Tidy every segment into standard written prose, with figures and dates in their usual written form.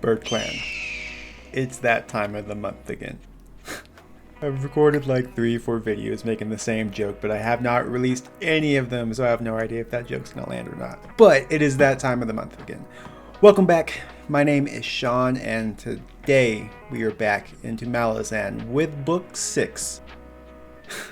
Bird Clan. It's that time of the month again. I've recorded like 3-4 videos making the same joke, but I have not released any of them, so I have no idea if that joke's gonna land or not. But it is that time of the month again. Welcome back. My name is Sean, and today we are back into Malazan with Book 6,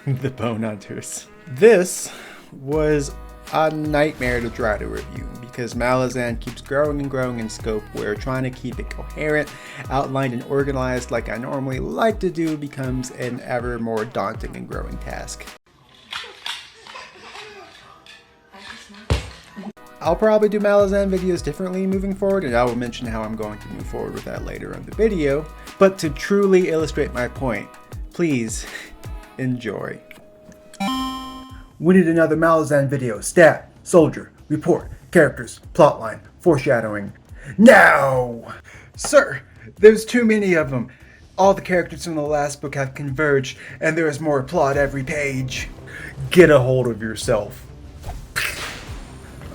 The Bonehunters. This was a nightmare to try to review because Malazan keeps growing and growing in scope, where trying to keep it coherent, outlined, and organized like I normally like to do becomes an ever more daunting and growing task. I'll probably do Malazan videos differently moving forward, and I will mention how I'm going to move forward with that later in the video. But to truly illustrate my point, please enjoy. We need another Malazan video. Stat, soldier, report, characters, plotline, foreshadowing. Now! Sir, there's too many of them. All the characters from the last book have converged, and there is more plot every page. Get a hold of yourself.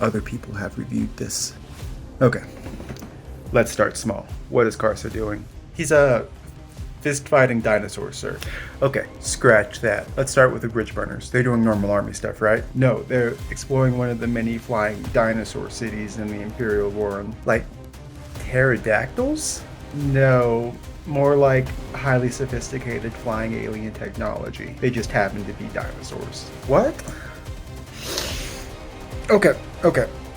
Other people have reviewed this. Okay, let's start small. What is Karsa doing? He's a fist-fighting dinosaur, sir. Okay, scratch that. Let's start with the bridgeburners. They're doing normal army stuff, right? No, they're exploring one of the many flying dinosaur cities in the Imperial War. Like pterodactyls? No, more like highly sophisticated flying alien technology. They just happen to be dinosaurs. What? Okay.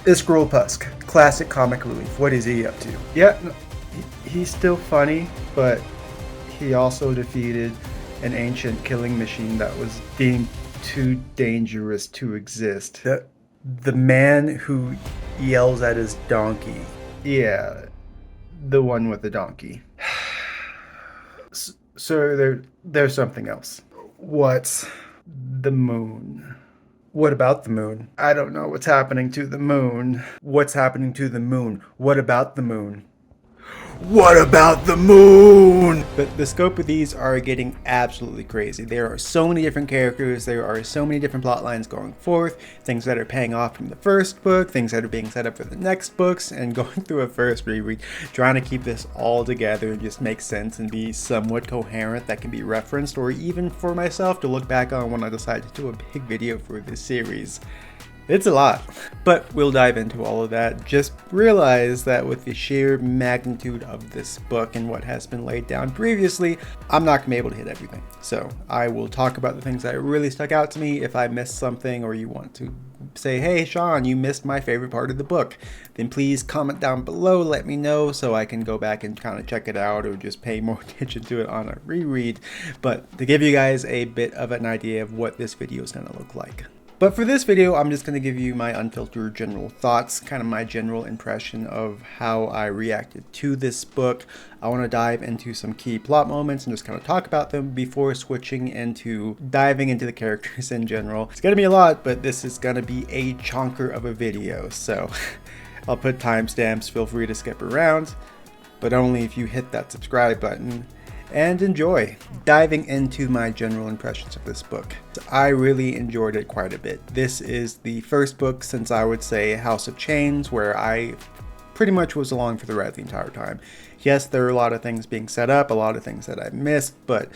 Iskaral Pusk, classic comic relief. What is he up to? Yeah, no, he's still funny, but he also defeated an ancient killing machine that was deemed too dangerous to exist. The man who yells at his donkey. Yeah, the one with the donkey. So there's something else. What's the moon? What about the moon? I don't know what's happening to the moon. What's happening to the moon? What about the moon? What about the moon? But the scope of these are getting absolutely crazy. There are so many different characters, there are so many different plot lines going forth, things that are paying off from the first book, things that are being set up for the next books, and going through a first reread, trying to keep this all together and just make sense and be somewhat coherent that can be referenced, or even for myself to look back on when I decide to do a big video for this series. It's a lot, but we'll dive into all of that. Just realize that with the sheer magnitude of this book and what has been laid down previously, I'm not gonna be able to hit everything. So I will talk about the things that really stuck out to me. If I missed something, or you want to say, hey Sean, you missed my favorite part of the book, then please comment down below, let me know so I can go back and kind of check it out, or just pay more attention to it on a reread. But to give you guys a bit of an idea of what this video is gonna look like. But for this video, I'm just going to give you my unfiltered general thoughts, kind of my general impression of how I reacted to this book. I want to dive into some key plot moments and just kind of talk about them before switching into diving into the characters in general. It's going to be a lot, but this is going to be a chonker of a video, so I'll put timestamps, feel free to skip around, but only if you hit that subscribe button. And enjoy diving into my general impressions of this book. I really enjoyed it quite a bit. This is the first book since, I would say, House of Chains, where I pretty much was along for the ride the entire time. Yes, there are a lot of things being set up, a lot of things that I missed, but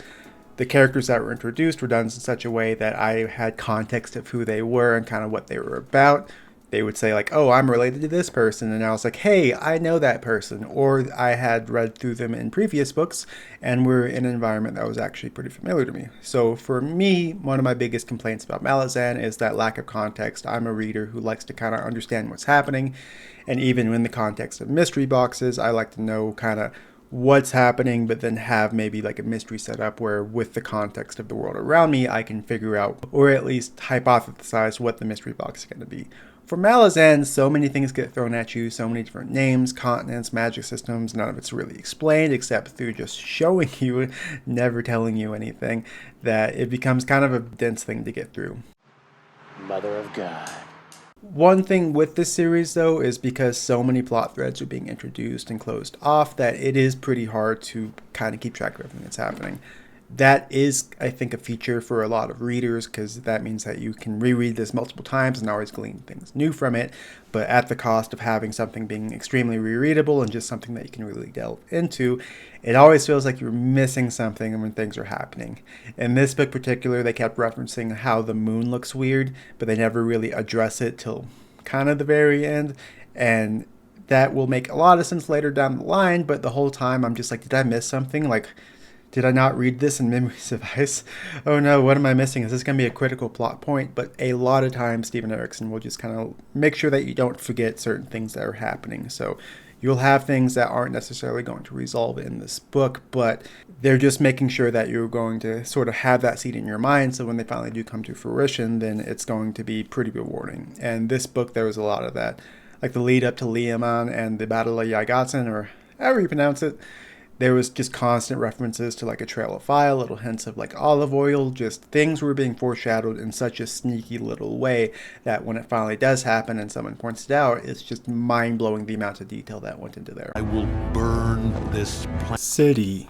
the characters that were introduced were done in such a way that I had context of who they were and kind of what they were about. They would say like, oh, I'm related to this person, and I was like, hey, I know that person. Or I had read through them in previous books and were in an environment that was actually pretty familiar to me. So for me, one of my biggest complaints about Malazan is that lack of context. I'm a reader who likes to kind of understand what's happening, and even in the context of mystery boxes, I like to know kind of what's happening, but then have maybe like a mystery set up where with the context of the world around me, I can figure out, or at least hypothesize, what the mystery box is going to be. For Malazan, so many things get thrown at you, so many different names, continents, magic systems, none of it's really explained except through just showing you, never telling you anything, that it becomes kind of a dense thing to get through. Mother of God. One thing with this series, though, is because so many plot threads are being introduced and closed off, that it is pretty hard to kind of keep track of everything that's happening. That is, I think, a feature for a lot of readers, because that means that you can reread this multiple times and always glean things new from it, but at the cost of having something being extremely rereadable and just something that you can really delve into. It always feels like you're missing something when things are happening. In this book particular, they kept referencing how the moon looks weird, but they never really address it till kind of the very end, and that will make a lot of sense later down the line, but the whole time I'm just like, did I miss something? Like, did I not read this in Memories of Ice? Oh no, what am I missing? Is this going to be a critical plot point? But a lot of times, Steven Erikson will just kind of make sure that you don't forget certain things that are happening. So you'll have things that aren't necessarily going to resolve in this book, but they're just making sure that you're going to sort of have that seed in your mind. So when they finally do come to fruition, then it's going to be pretty rewarding. And this book, there was a lot of that. Like the lead up to Leoman and the Battle of Yagatzen, or however you pronounce it, there was just constant references to like a trail of fire, little hints of like olive oil, just things were being foreshadowed in such a sneaky little way that when it finally does happen and someone points it out, it's just mind-blowing the amount of detail that went into there. I will burn this city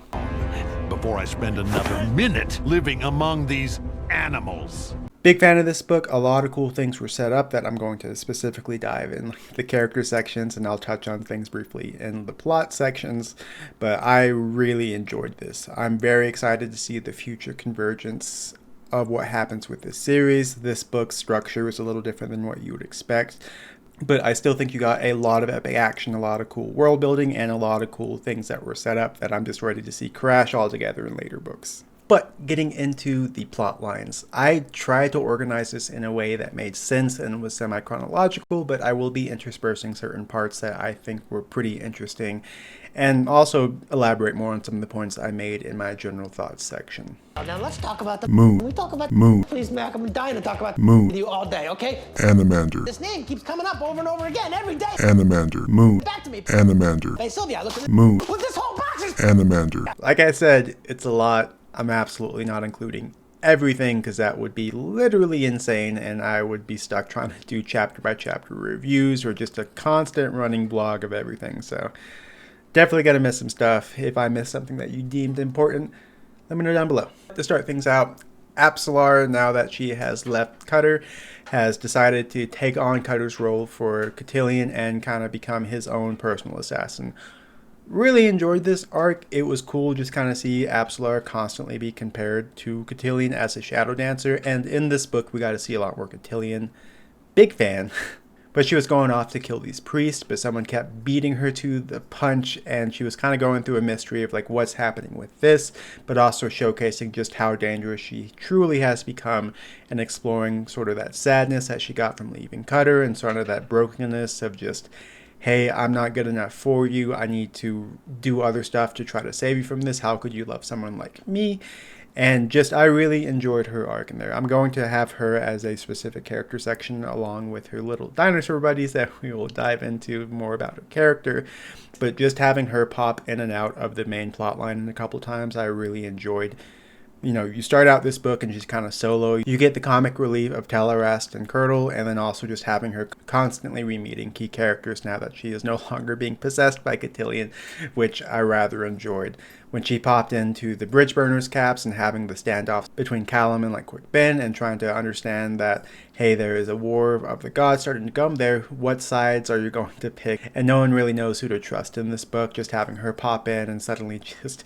before I spend another minute living among these animals. Big fan of this book. A lot of cool things were set up that I'm going to specifically dive in the character sections, and I'll touch on things briefly in the plot sections, but I really enjoyed this. I'm very excited to see the future convergence of what happens with this series. This book's structure is a little different than what you would expect, but I still think you got a lot of epic action, a lot of cool world building, and a lot of cool things that were set up that I'm just ready to see crash all together in later books. But getting into the plot lines, I tried to organize this in a way that made sense and was semi-chronological, but I will be interspersing certain parts that I think were pretty interesting, and also elaborate more on some of the points I made in my general thoughts section. Now let's talk about the moon. We talk about moon. Please, Mac, I'm dying to talk about moon with you all day, okay? Animander. This name keeps coming up over and over again every day. Animander. Moon. Back to me. Animander. Hey, Sylvia, look at moon. With this whole box is Animander. Like I said, it's a lot. I'm absolutely not including everything because that would be literally insane, and I would be stuck trying to do chapter by chapter reviews or just a constant running blog of everything. So definitely gonna miss some stuff. If I miss something that you deemed important, let me know down below. To start things out, Apsalar, now that she has left Cutter, has decided to take on Cutter's role for Cotillion and kind of become his own personal assassin. Really enjoyed this arc. It was cool just kind of see Apsalar constantly be compared to Cotillion as a shadow dancer, and in this book we got to see a lot more Cotillion. Big fan. But she was going off to kill these priests, but someone kept beating her to the punch, and she was kind of going through a mystery of like what's happening with this, but also showcasing just how dangerous she truly has become, and exploring sort of that sadness that she got from leaving Cutter, and sort of that brokenness of just, hey, I'm not good enough for you. I need to do other stuff to try to save you from this. How could you love someone like me? And just, I really enjoyed her arc in there. I'm going to have her as a specific character section along with her little dinosaur buddies that we will dive into more about her character. But just having her pop in and out of the main plot line a couple times, I really enjoyed. You know, you start out this book and she's kind of solo. You get the comic relief of telorast and curdle, and then also just having her constantly re-meeting key characters now that she is no longer being possessed by Cotillion, which I rather enjoyed. When she popped into the bridgeburners caps and having the standoff between Kalam and like quickben, and trying to understand that, hey, there is a war of the gods starting to come there. What sides are you going to pick? And no one really knows who to trust in this book. Just having her pop in and suddenly just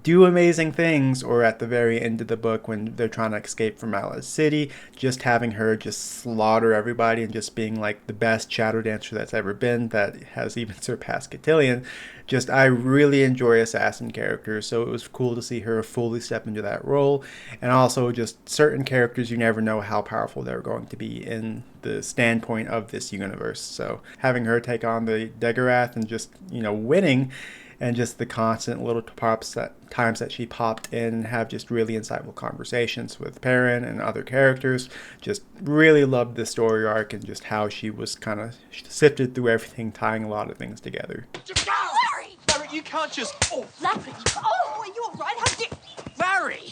do amazing things, or at the very end of the book when they're trying to escape from Malazan City, just having her just slaughter everybody and just being like the best shadow dancer that's ever been, that has even surpassed Cotillion. Just, I really enjoy assassin characters, so it was cool to see her fully step into that role. And also just certain characters, you never know how powerful they're going to be in the standpoint of this universe. So having her take on the Degorath and just, you know, winning, and just the constant little times that she popped in and have just really insightful conversations with Paran and other characters. Just really loved the story arc and just how she was kind of sifted through everything, tying a lot of things together. Larry! Larry, you can't just... Oh, Larry! Oh, are you all right? How did... Larry!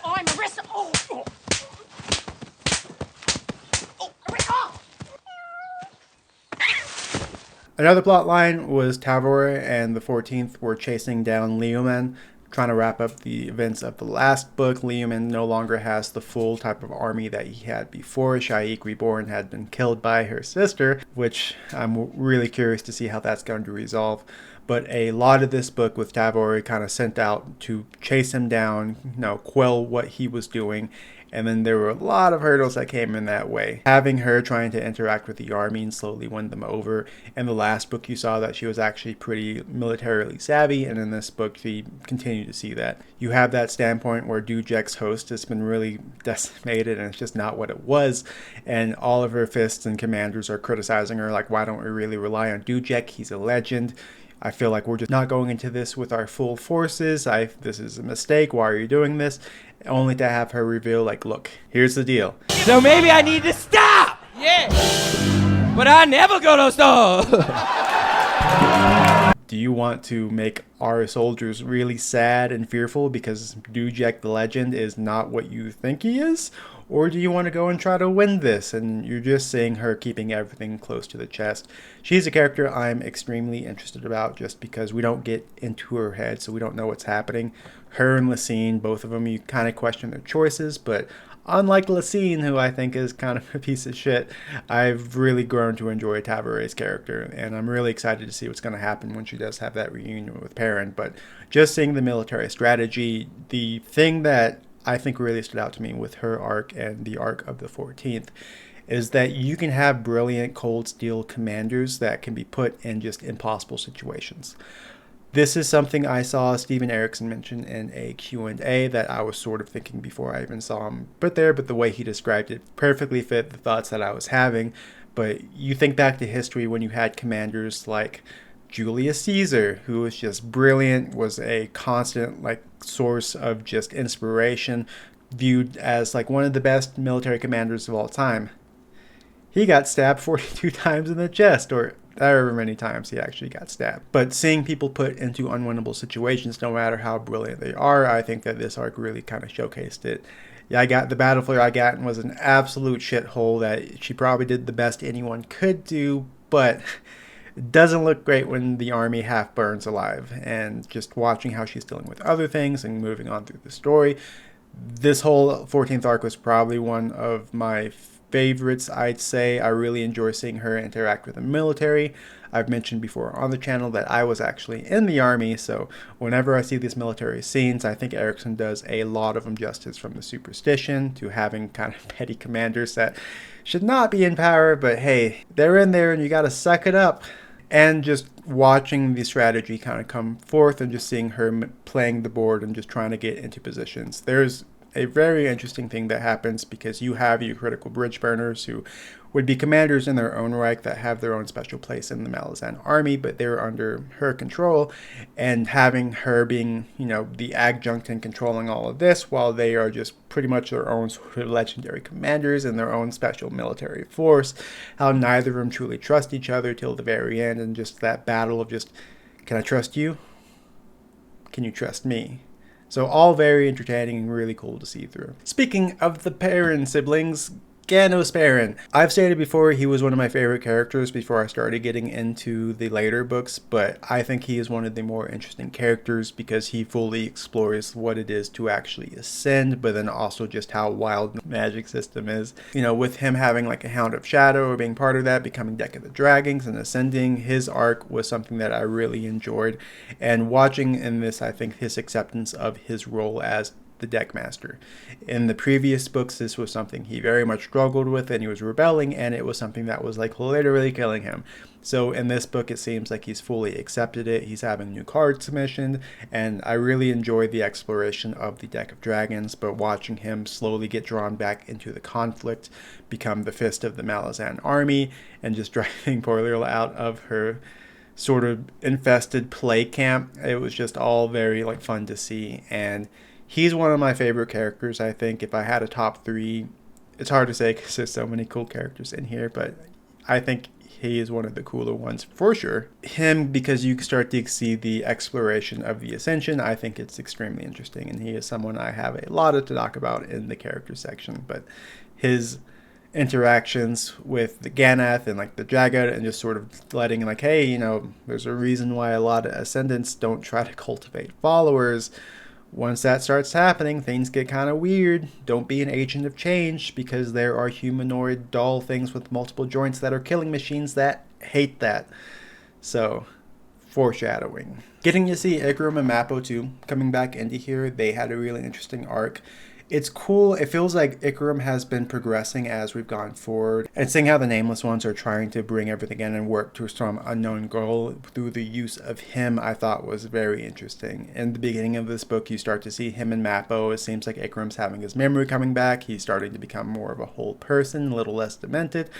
I'm arrested. Oh! Oh, oh! Another plot line was Tavore and the 14th were chasing down Leoman, trying to wrap up the events of the last book, Leoman no longer has the full type of army that he had before. Shaik Reborn had been killed by her sister, which I'm really curious to see how that's going to resolve. But a lot of this book with Tavore kind of sent out to chase him down, quell what he was doing. And then there were a lot of hurdles that came in that way. Having her trying to interact with the army and slowly win them over. In the last book, you saw that she was actually pretty militarily savvy. And in this book, we continue to see that. You have that standpoint where Dujek's host has been really decimated and it's just not what it was. And all of her fists and commanders are criticizing her, like, why don't we really rely on Dujek? He's a legend. I feel like we're just not going into this with our full forces. This is a mistake. Why are you doing this? Only to have her reveal, like, look, here's the deal. So maybe I need to stop! Yeah! But I never go to store! Do you want to make our soldiers really sad and fearful because Dujek the legend is not what you think he is? Or do you want to go and try to win this? And you're just seeing her keeping everything close to the chest. She's a character I'm extremely interested about just because we don't get into her head, so we don't know what's happening. Her and Lacine, both of them, you kind of question their choices, but unlike Lacine, who I think is kind of a piece of shit, I've really grown to enjoy Tavore's character, and I'm really excited to see what's going to happen when she does have that reunion with Paran. But just seeing the military strategy, the thing that I think really stood out to me with her arc and the arc of the 14th is that you can have brilliant cold steel commanders that can be put in just impossible situations. This is something I saw Steven Erikson mention in a Q&A that I was sort of thinking before I even saw him put there, but the way he described it perfectly fit the thoughts that I was having. But you think back to history when you had commanders like Julius Caesar, who was just brilliant, was a constant source of just inspiration, viewed as one of the best military commanders of all time. He got stabbed 42 times in the chest, or however many times he actually got stabbed. But seeing people put into unwinnable situations, no matter how brilliant they are, I think that this arc really kind of showcased it. Yeah, I got the battlefield I got was an absolute shithole that she probably did the best anyone could do, but it doesn't look great when the army half burns alive. And just watching how she's dealing with other things and moving on through the story, this whole 14th arc was probably one of my favorites, I'd say. I really enjoy seeing her interact with the military. I've mentioned before on the channel that I was actually in the army, so whenever I see these military scenes, I think Erikson does a lot of them justice, from the superstition to having kind of petty commanders that should not be in power, but hey, they're in there and you gotta suck it up. And just watching the strategy kind of come forth and just seeing her playing the board and just trying to get into positions. There's a very interesting thing that happens because you have your critical bridgeburners who would be commanders in their own right that have their own special place in the Malazan army, but they're under her control, and having her being, the adjunct and controlling all of this while they are just pretty much their own sort of legendary commanders in their own special military force, how neither of them truly trust each other till the very end, and just that battle of just, can I trust you? Can you trust me? So all very entertaining and really cool to see through. Speaking of the Paran siblings, Ganoes Paran. I've stated before he was one of my favorite characters before I started getting into the later books, but I think he is one of the more interesting characters because he fully explores what it is to actually ascend, but then also just how wild the magic system is. With him having a Hound of Shadow or being part of that, becoming Deck of the Dragons and ascending, his arc was something that I really enjoyed. And watching in this, I think his acceptance of his role as the Deckmaster. In the previous books, this was something he very much struggled with, and he was rebelling, and it was something that was literally killing him. So in this book, it seems like he's fully accepted it. He's having new cards commissioned, and I really enjoyed the exploration of the Deck of Dragons, but watching him slowly get drawn back into the conflict, become the fist of the Malazan army, and just driving poor Lila out of her sort of infested play camp. It was just all very fun to see, and he's one of my favorite characters. I think if I had a top 3, it's hard to say because there's so many cool characters in here, but I think he is one of the cooler ones for sure. Him, because you start to see the exploration of the Ascension, I think it's extremely interesting, and he is someone I have a lot to talk about in the character section. But his interactions with the Ganath and the Jagged, and just sort of letting hey, there's a reason why a lot of Ascendants don't try to cultivate followers. Once that starts happening, things get kind of weird. Don't be an agent of change, because there are humanoid doll things with multiple joints that are killing machines that hate that. So, foreshadowing. Getting to see icarum and Mappo too coming back into here, they had a really interesting arc. It's cool. It feels like icarum has been progressing as we've gone forward. And seeing how the Nameless Ones are trying to bring everything in and work to some unknown goal through the use of him, I thought was very interesting. In the beginning of this book, you start to see him and Mappo. It seems like icarum's having his memory coming back. He's starting to become more of a whole person, a little less demented.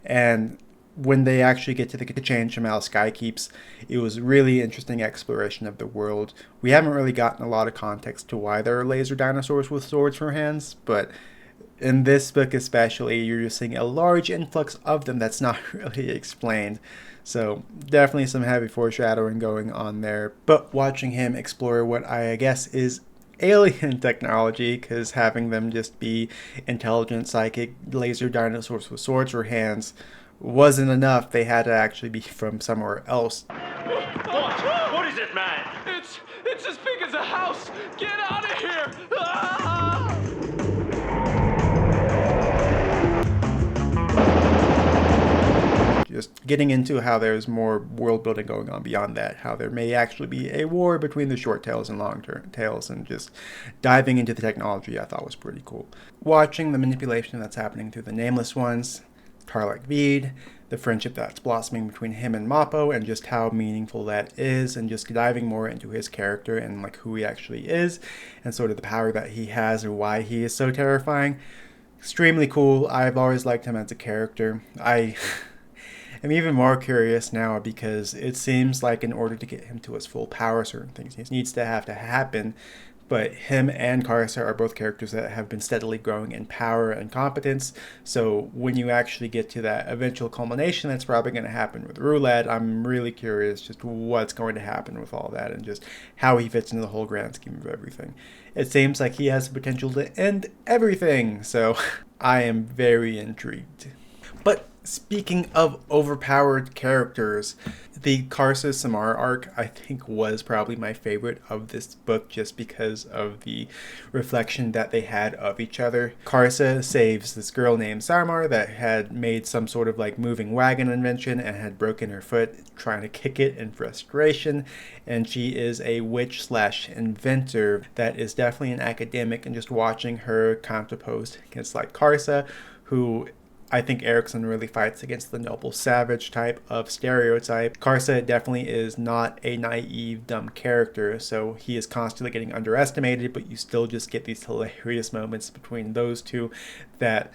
And when they actually get to the change from how Sky keeps, it was really interesting exploration of the world. We haven't really gotten a lot of context to why there are laser dinosaurs with swords for hands, but in this book especially, you're just seeing a large influx of them that's not really explained. So definitely some heavy foreshadowing going on there. But watching him explore what I guess is alien technology, because having them just be intelligent, psychic laser dinosaurs with swords for hands wasn't enough. They had to actually be from somewhere else. What is it, man? It's as big as a house. Get out of here! Ah! Just getting into how there's more world building going on beyond that, how there may actually be a war between the short tails and long tails, and just diving into the technology I thought was pretty cool. Watching the manipulation that's happening through the Nameless Ones, like Veed, the friendship that's blossoming between him and Mappo, and just how meaningful that is, and just diving more into his character and like who he actually is, and sort of the power that he has and why he is so terrifying. Extremely cool. I've always liked him as a character. I am even more curious now, because it seems like in order to get him to his full power, certain things needs to happen. But him and Karsa are both characters that have been steadily growing in power and competence. So when you actually get to that eventual culmination, that's probably going to happen with Roulette. I'm really curious just what's going to happen with all that, and just how he fits into the whole grand scheme of everything. It seems like he has the potential to end everything. So I am very intrigued. But speaking of overpowered characters, the Karsa Samar arc I think was probably my favorite of this book, just because of the reflection that they had of each other. Karsa saves this girl named Samar that had made some sort of like moving wagon invention and had broken her foot trying to kick it in frustration, and she is a witch / inventor that is definitely an academic, and just watching her contraposed against like Karsa, who I think Erikson really fights against the noble savage type of stereotype. Karsa definitely is not a naive, dumb character, so he is constantly getting underestimated, but you still just get these hilarious moments between those two that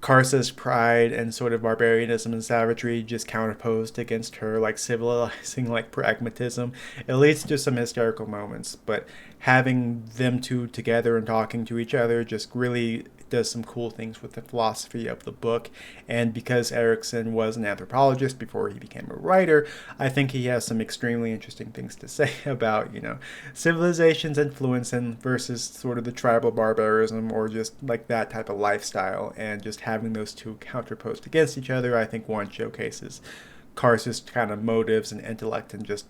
Karsa's pride and sort of barbarianism and savagery just counterposed against her like civilizing like pragmatism. It leads to some hysterical moments, but having them two together and talking to each other just really does some cool things with the philosophy of the book. And because Erikson was an anthropologist before he became a writer, I think he has some extremely interesting things to say about, civilization's influence and versus sort of the tribal barbarism, or just like that type of lifestyle. And just having those two counterposed against each other, I think one showcases Karsa's kind of motives and intellect, and just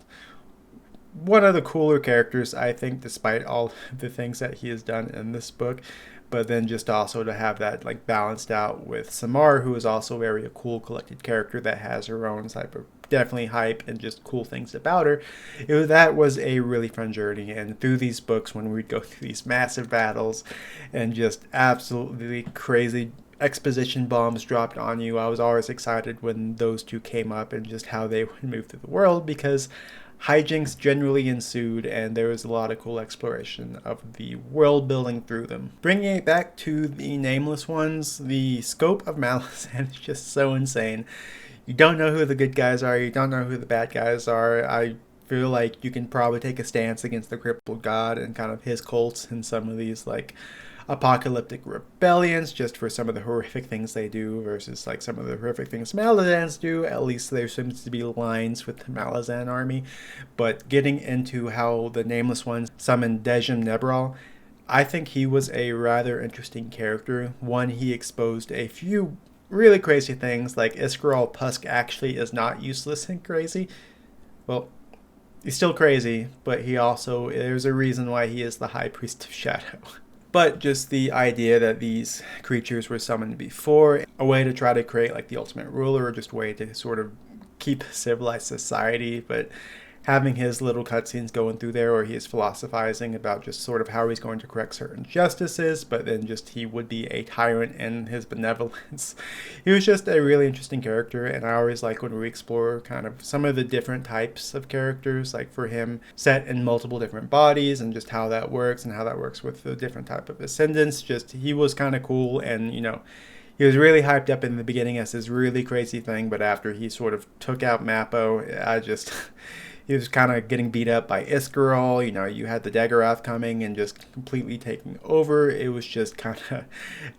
one of the cooler characters, I think, despite all the things that he has done in this book. But then just also to have that like balanced out with Samar, who is also very a cool, collected character that has her own type of definitely hype and just cool things about her. That was a really fun journey. And through these books, when we'd go through these massive battles and just absolutely crazy exposition bombs dropped on you, I was always excited when those two came up and just how they would move through the world, because hijinks generally ensued, and there was a lot of cool exploration of the world building through them. Bringing it back to the Nameless Ones, the scope of Malazan is just so insane. You don't know who the good guys are, you don't know who the bad guys are. I feel like you can probably take a stance against the crippled god and kind of his cults in some of these like apocalyptic rebellions, just for some of the horrific things they do versus like some of the horrific things Malazans do. At least there seems to be lines with the Malazan army. But getting into how the Nameless Ones summoned Dejim Nebral, I think he was a rather interesting character. One, he exposed a few really crazy things, like iskaral pusk actually is not useless and crazy. Well, He's still crazy, but there's a reason why he is the High Priest of Shadow. But just the idea that these creatures were summoned before, a way to try to create like the ultimate ruler, or just a way to sort of keep civilized society, but having his little cutscenes going through there, or he is philosophizing about just sort of how he's going to correct certain justices, but then just he would be a tyrant in his benevolence. He was just a really interesting character, and I always like when we explore kind of some of the different types of characters, like for him, set in multiple different bodies, and just how that works, and how that works with the different type of ascendants. Just, he was kind of cool, and, you know, he was really hyped up in the beginning as this really crazy thing, but after he sort of took out Mappo, he was kind of getting beat up by Iskaral. You know, you had the Daggerath coming and just completely taking over. It was just kind of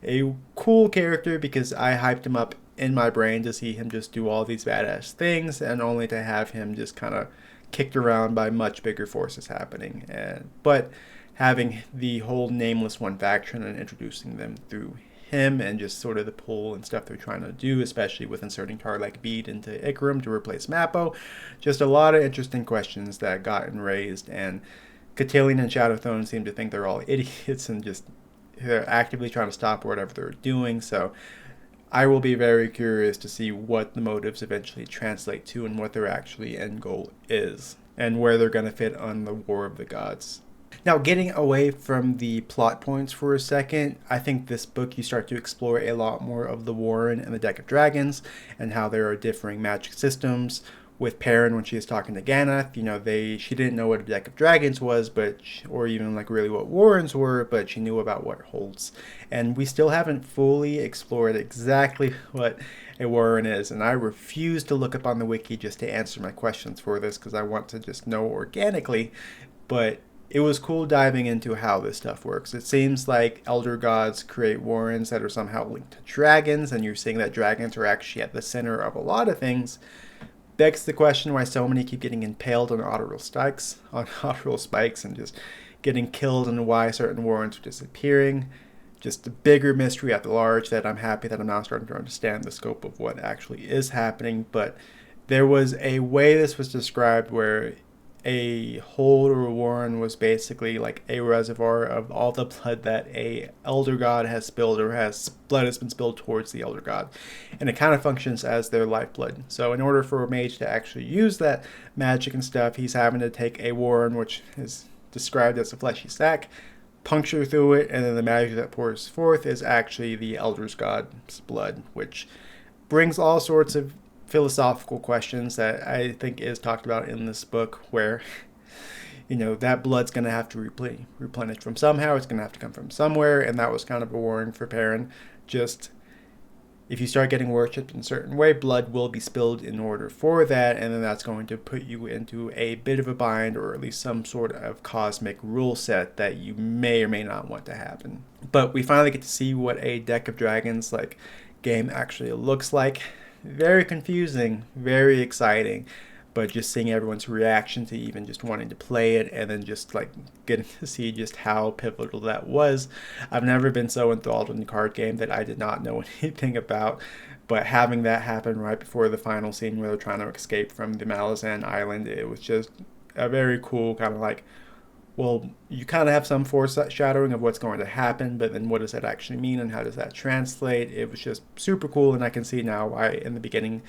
a cool character because I hyped him up in my brain to see him just do all these badass things, and only to have him just kind of kicked around by much bigger forces happening. But having the whole Nameless One faction and introducing them through him, and just sort of the pull and stuff they're trying to do, especially with inserting like Veed into Icarum to replace Mappo. Just a lot of interesting questions that gotten raised, and Cotillion and Shadowthrone seem to think they're all idiots and just they're actively trying to stop whatever they're doing. So I will be very curious to see what the motives eventually translate to, and what their actually end goal is, and where they're going to fit on the War of the Gods. Now, getting away from the plot points for a second, I think this book you start to explore a lot more of the Warren and the Deck of Dragons, and how there are differing magic systems. With Paran, when she was talking to Ganath, you know, she didn't know what a Deck of Dragons was, or even like really what Warrens were, but she knew about what it holds. And we still haven't fully explored exactly what a Warren is, and I refuse to look up on the wiki just to answer my questions for this, because I want to just know organically. But it was cool diving into how this stuff works. It seems like elder gods create warrens that are somehow linked to dragons, and you're seeing that dragons are actually at the center of a lot of things. Begs the question why so many keep getting impaled on auroral spikes, and just getting killed, and why certain warrens are disappearing. Just a bigger mystery at large that I'm happy that I'm now starting to understand the scope of what actually is happening. But there was a way this was described where a hold or a warren was basically like a reservoir of all the blood that a elder god has spilled, or blood has been spilled towards the elder god, and it kind of functions as their lifeblood. So in order for a mage to actually use that magic and stuff, he's having to take a warren, which is described as a fleshy sack, puncture through it, and then the magic that pours forth is actually the elder god's blood, which brings all sorts of philosophical questions that I think is talked about in this book, where, you know, that blood's going to have to replenish from somehow. It's going to have to come from somewhere, and that was kind of a warning for Paran. Just, if you start getting worshipped in a certain way, blood will be spilled in order for that, and then that's going to put you into a bit of a bind, or at least some sort of cosmic rule set that you may or may not want to happen. But we finally get to see what a Deck of Dragons like game actually looks like. Very confusing, very exciting, but just seeing everyone's reaction to even just wanting to play it, and then just like getting to see just how pivotal that was. I've never been so enthralled in a card game that I did not know anything about, but having that happen right before the final scene where they're trying to escape from the Malazan island, it was just a very cool kind of like, well, you kind of have some foreshadowing of what's going to happen, but then what does that actually mean, and how does that translate? It was just super cool, and I can see now why in the beginning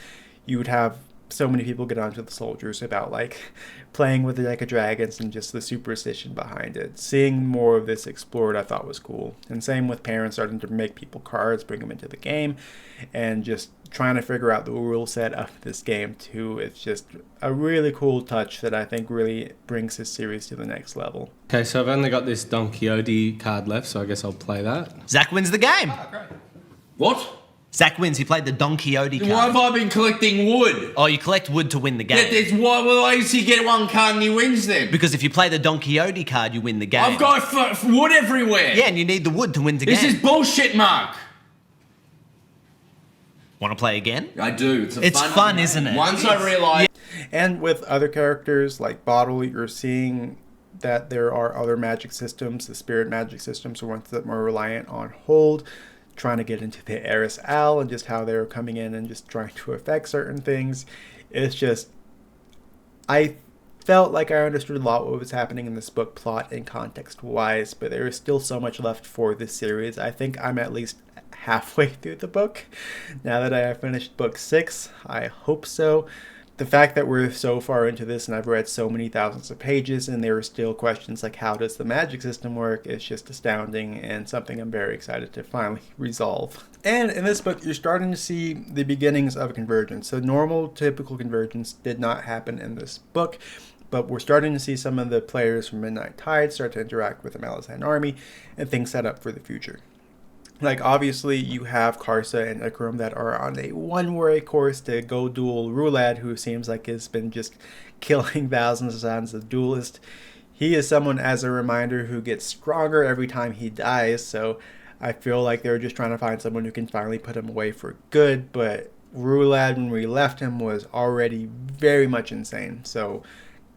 you would have so many people get onto the soldiers about like playing with the Deck of Dragons and just the superstition behind it. Seeing more of this explored, I thought was cool. And same with parents starting to make people cards, bring them into the game, and just trying to figure out the rule set of this game too. It's just a really cool touch that I think really brings this series to the next level. Okay, so I've only got this Don Quixote card left, so I guess I'll play that. Zach wins the game. Oh, great. What? Zach wins. He played the Don Quixote card. Why have I been collecting wood? Oh, you collect wood to win the game. Why does he get one card and he wins then? Because if you play the Don Quixote card, you win the game. I've got wood everywhere. Yeah, and you need the wood to win the game. This is bullshit, Mark. Want to play again? I do. It's fun, isn't it? Once I realise... Yeah. And with other characters like Bottle, you're seeing that there are other magic systems, the spirit magic systems are ones that are more reliant on hold, trying to get into the Eris Al, and just how they're coming in and just trying to affect certain things. It's just, I felt like I understood a lot what was happening in this book, plot and context wise, but there is still so much left for this series. I think I'm at least halfway through the book now that I have finished book 6. I hope so. The fact that we're so far into this and I've read so many thousands of pages and there are still questions like how does the magic system work is just astounding and something I'm very excited to finally resolve. And in this book, you're starting to see the beginnings of convergence. So normal, typical convergence did not happen in this book, but we're starting to see some of the players from Midnight Tide start to interact with the Malazan army and things set up for the future. Like, obviously, you have Karsa and Icarum that are on a one-way course to go duel Rulad, who seems like has been just killing thousands of times as a duelist. He is someone, as a reminder, who gets stronger every time he dies, so I feel like they're just trying to find someone who can finally put him away for good, but Rulad, when we left him, was already very much insane, so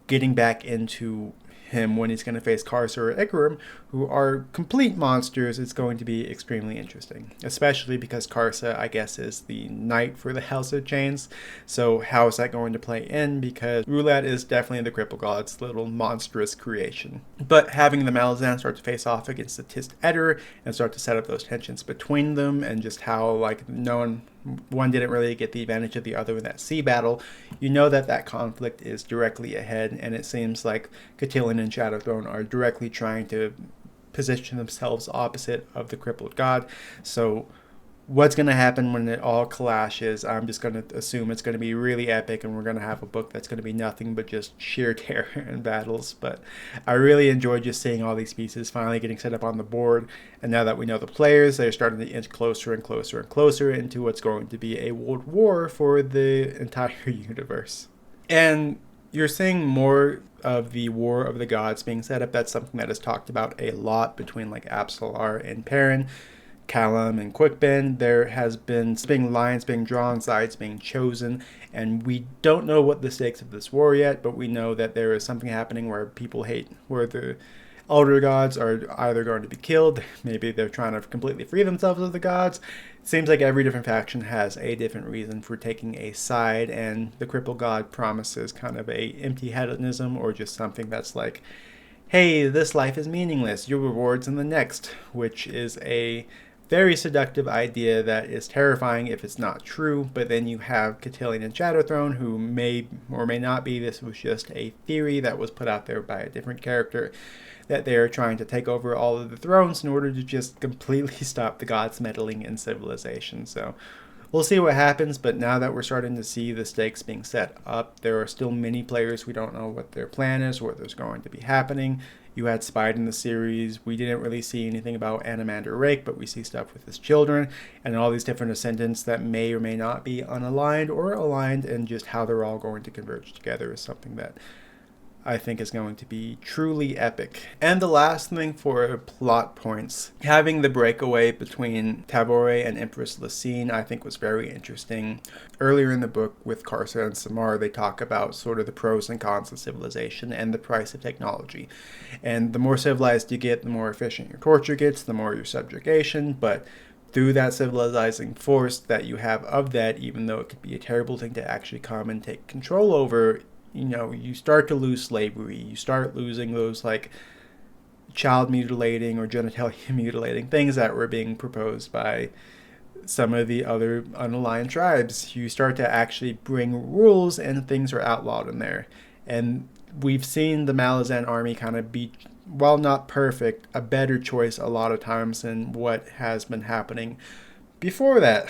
getting back into him when he's going to face Karsa or Icarum, who are complete monsters, is going to be extremely interesting. Especially because Karsa, I guess, is the knight for the House of Chains. So how is that going to play in? Because Rulad is definitely the Cripple God's little monstrous creation. But having the Malazan start to face off against the Tist Etter and start to set up those tensions between them, and just how, like, one didn't really get the advantage of the other in that sea battle, you know that that conflict is directly ahead, and it seems like Catelyn and Shadowthrone are directly trying to position themselves opposite of the crippled god. So what's going to happen when it all clashes? I'm just going to assume it's going to be really epic, and we're going to have a book that's going to be nothing but just sheer terror and battles. But I really enjoyed just seeing all these pieces finally getting set up on the board, and now that we know the players, they're starting to inch closer and closer and closer into what's going to be a world war for the entire universe. And you're seeing more of the War of the Gods being set up. That's something that is talked about a lot between like apsalar and paran, kalam and quickben. There has been lines being drawn, sides being chosen, and we don't know what the stakes of this war yet, but we know that there is something happening where people hate, where the elder gods are either going to be killed, maybe they're trying to completely free themselves of the gods. It seems like every different faction has a different reason for taking a side, and the cripple god promises kind of a empty-headedism, or just something that's like, hey, this life is meaningless, your reward's in the next, which is a very seductive idea that is terrifying if it's not true. But then you have Catelyn and Shadowthrone, who may or may not be, this was just a theory that was put out there by a different character, that they are trying to take over all of the thrones in order to just completely stop the gods meddling in civilization. So we'll see what happens, but now that we're starting to see the stakes being set up, there are still many players we don't know what their plan is, what there's going to be happening. You had Spied in the series. We didn't really see anything about Animander Rake, but we see stuff with his children and all these different ascendants that may or may not be unaligned or aligned, and just how they're all going to converge together is something that I think is going to be truly epic. And the last thing for plot points, having the breakaway between Tavore and Empress Lysine, I think was very interesting. Earlier in the book with Karsa and Samar, they talk about sort of the pros and cons of civilization and the price of technology. And the more civilized you get, the more efficient your torture gets, the more your subjugation, but through that civilizing force that you have of that, even though it could be a terrible thing to actually come and take control over, you know, you start to lose slavery. You start losing those like child mutilating or genitalia mutilating things that were being proposed by some of the other unaligned tribes. You start to actually bring rules, and things are outlawed in there. And we've seen the Malazan army kind of be, while not perfect, a better choice a lot of times than what has been happening before that.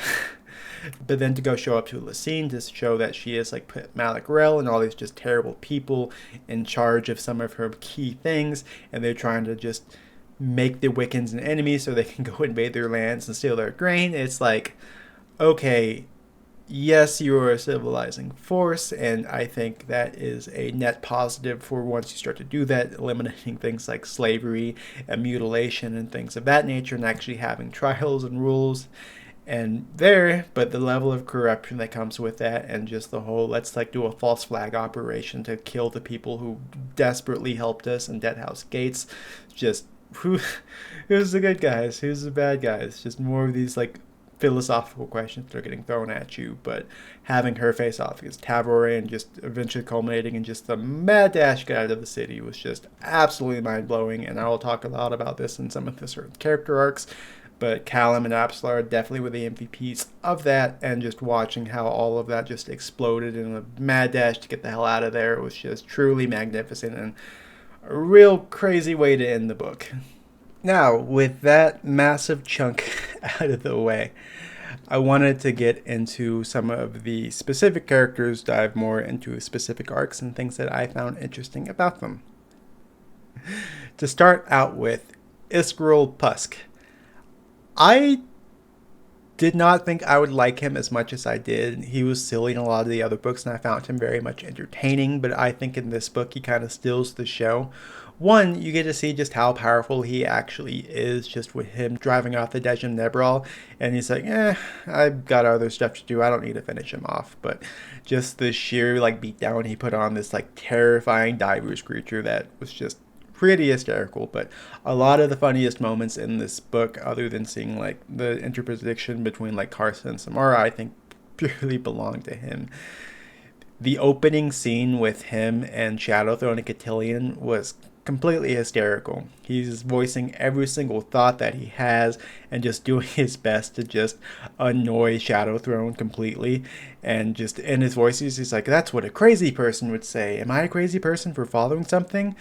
But then to go show up to Lysine to show that she is like Malik Rel and all these just terrible people in charge of some of her key things, and they're trying to just make the Wiccans an enemy so they can go invade their lands and steal their grain. It's like, okay, yes, you are a civilizing force, and I think that is a net positive for once you start to do that, eliminating things like slavery and mutilation and things of that nature, and actually having trials and rules. And but the level of corruption that comes with that, and just the whole, let's like do a false flag operation to kill the people who desperately helped us in Deadhouse Gates. Just who's the good guys, who's the bad guys? Just more of these like philosophical questions that are getting thrown at you, but having her face off against Tavore and just eventually culminating in just the mad dash get out of the city was just absolutely mind-blowing, and I will talk a lot about this in some of the certain character arcs, but Kalam and apsalar definitely were the MVPs of that, and just watching how all of that just exploded in a mad dash to get the hell out of there was just truly magnificent and a real crazy way to end the book. Now, with that massive chunk out of the way, I wanted to get into some of the specific characters, dive more into specific arcs and things that I found interesting about them. To start out with, iskaral Pusk. I did not think I would like him as much as I did. He was silly in a lot of the other books, and I found him very much entertaining, but I think in this book he kind of steals the show. One, you get to see just how powerful he actually is, just with him driving off the Dejim Nebral, and he's like, I've got other stuff to do, I don't need to finish him off. But just the sheer beatdown he put on this terrifying divers creature that was just pretty hysterical. But a lot of the funniest moments in this book, other than seeing the interposition between Karsa and Samar, I think purely belong to him. The opening scene with him and Shadowthrone and Cotillion was completely hysterical. He's voicing every single thought that he has and just doing his best to just annoy Shadowthrone completely. And just in his voices, he's like, that's what a crazy person would say. Am I a crazy person for following something?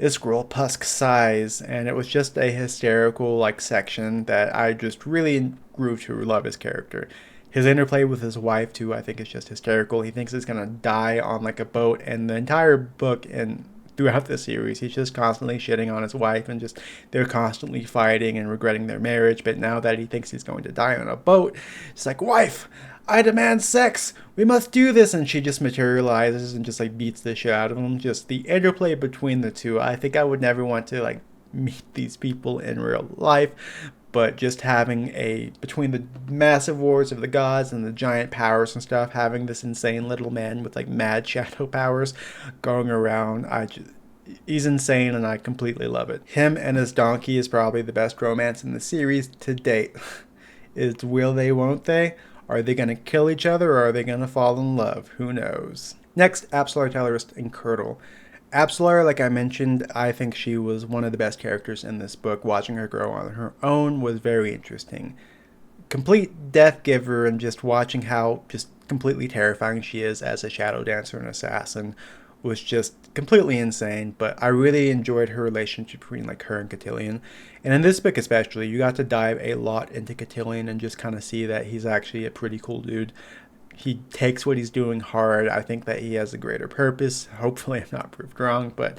Iskaral Pusk sighs, and it was just a hysterical section that I just really grew to love his character. His interplay with his wife too, I think, is just hysterical. He thinks he's gonna die on a boat, and the entire book and throughout the series, he's just constantly shitting on his wife, and just they're constantly fighting and regretting their marriage. But now that he thinks he's going to die on a boat, it's like, wife, I demand sex, we must do this, and she just materializes and just beats the shit out of him. Just the interplay between the two, I think I would never want to meet these people in real life, but just having between the massive wars of the gods and the giant powers and stuff, having this insane little man with mad shadow powers going around, he's insane, and I completely love it. Him and his donkey is probably the best romance in the series to date. It's will they, won't they? Are they going to kill each other, or are they going to fall in love? Who knows? Next, apsalar, telorast, and curdle. Apsalar, like I mentioned, I think she was one of the best characters in this book. Watching her grow on her own was very interesting. Complete death giver, and just watching how just completely terrifying she is as a shadow dancer and assassin was just completely insane. But I really enjoyed her relationship between her and Cotillion. And in this book especially, you got to dive a lot into Cotillion and just kind of see that he's actually a pretty cool dude. He takes what he's doing hard. I think that he has a greater purpose. Hopefully I'm not proved wrong, but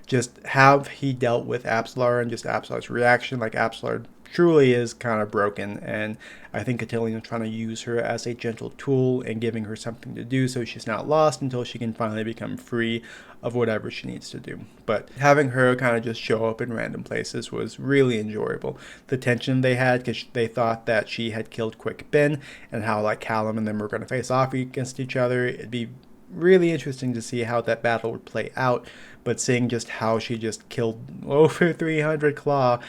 just how he dealt with apsalar and just apsalar's reaction, apsalar truly is kind of broken, and I think Cotillion is trying to use her as a gentle tool and giving her something to do so she's not lost until she can finally become free of whatever she needs to do. But having her kind of just show up in random places was really enjoyable. The tension they had, because they thought that she had killed Quickben, and how Kalam and them were going to face off against each other. It'd be really interesting to see how that battle would play out, but seeing just how she just killed over 300 claw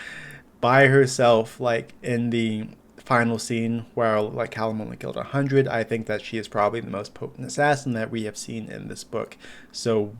by herself, in the final scene where Kalam only killed 100, I think that she is probably the most potent assassin that we have seen in this book. So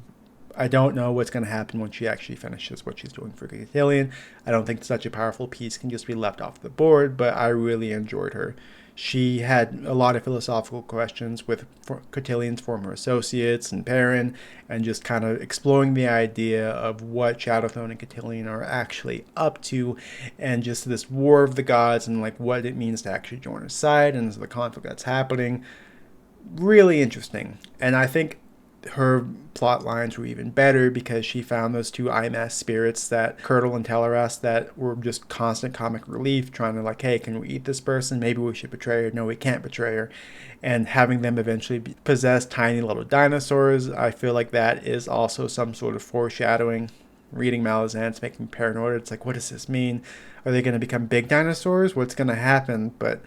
I don't know what's going to happen when she actually finishes what she's doing for Cotillion. I don't think such a powerful piece can just be left off the board, but I really enjoyed her. She had a lot of philosophical questions with Cotillion's former associates and paran, and just kind of exploring the idea of what Shadowthrone and Cotillion are actually up to, and just this war of the gods, and what it means to actually join a side, and the conflict that's happening. Really interesting. And I think her plot lines were even better because she found those two IMAS spirits, that Curdle and Telorast, that were just constant comic relief, trying to hey, can we eat this person? Maybe we should betray her. No, we can't betray her. And having them eventually possess tiny little dinosaurs, I feel like that is also some sort of foreshadowing. Reading MALAZAN, it's making me paranoid. It's what does this mean? Are they going to become big dinosaurs? What's going to happen? But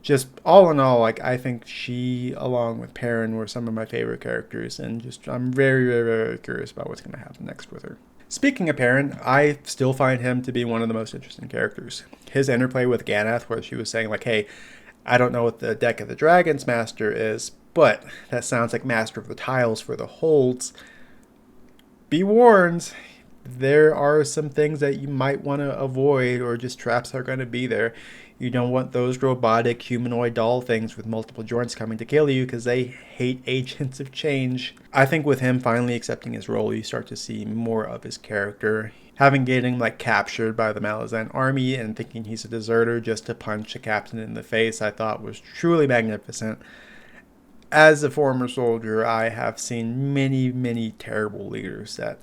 just all in all, I think she, along with paran, were some of my favorite characters, and just I'm very, very, very curious about what's going to happen next with her. Speaking of paran, I still find him to be one of the most interesting characters. His interplay with Ganath, where she was saying hey, I don't know what the Deck of the Dragons Master is, but that sounds like Master of the Tiles for the holds. Be warned, there are some things that you might want to avoid, or just traps are going to be there. You don't want those robotic humanoid doll things with multiple joints coming to kill you, because they hate agents of change. I think with him finally accepting his role, you start to see more of his character. Having getting like captured by the Malazan army and thinking he's a deserter just to punch a captain in the face, I thought was truly magnificent. As a former soldier, I have seen many terrible leaders that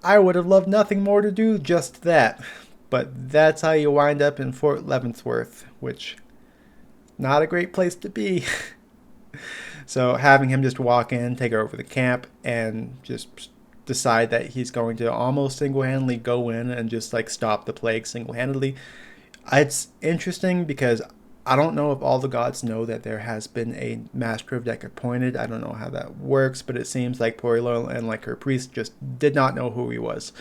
I would have loved nothing more to do just that. But that's how you wind up in Fort Leavenworth, which, not a great place to be. So having him just walk in, take over the camp, and just decide that he's going to almost single-handedly go in and just like stop the plague single-handedly. It's interesting because I don't know if all the gods know that there has been a master of deck appointed. I don't know how that works, but it seems like Poilol and like her priest just did not know who he was.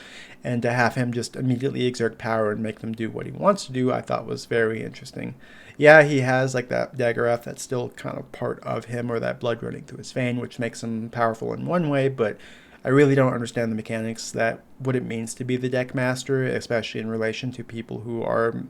And to have him just immediately exert power and make them do what he wants to do, I thought was very interesting. Yeah, he has like that Daggerath that's still kind of part of him, or that blood running through his vein, which makes him powerful in one way, but I really don't understand the mechanics that what it means to be the deck master, especially in relation to people who are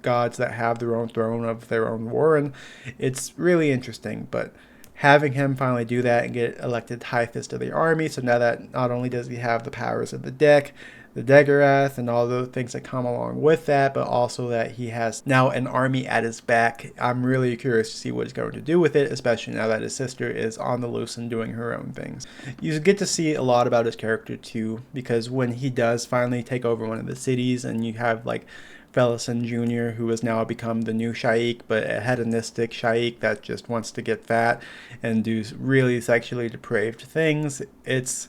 gods that have their own throne of their own war, and it's really interesting. But having him finally do that and get elected High Fist of the army, so now that not only does he have the powers of the deck, the Daggerath, and all the things that come along with that, but also that he has now an army at his back. I'm really curious to see what he's going to do with it, especially now that his sister is on the loose and doing her own things. You get to see a lot about his character too, because when he does finally take over one of the cities, and you have like Felison Jr., who has now become the new Shaikh, but a hedonistic Shaikh that just wants to get fat and do really sexually depraved things. It's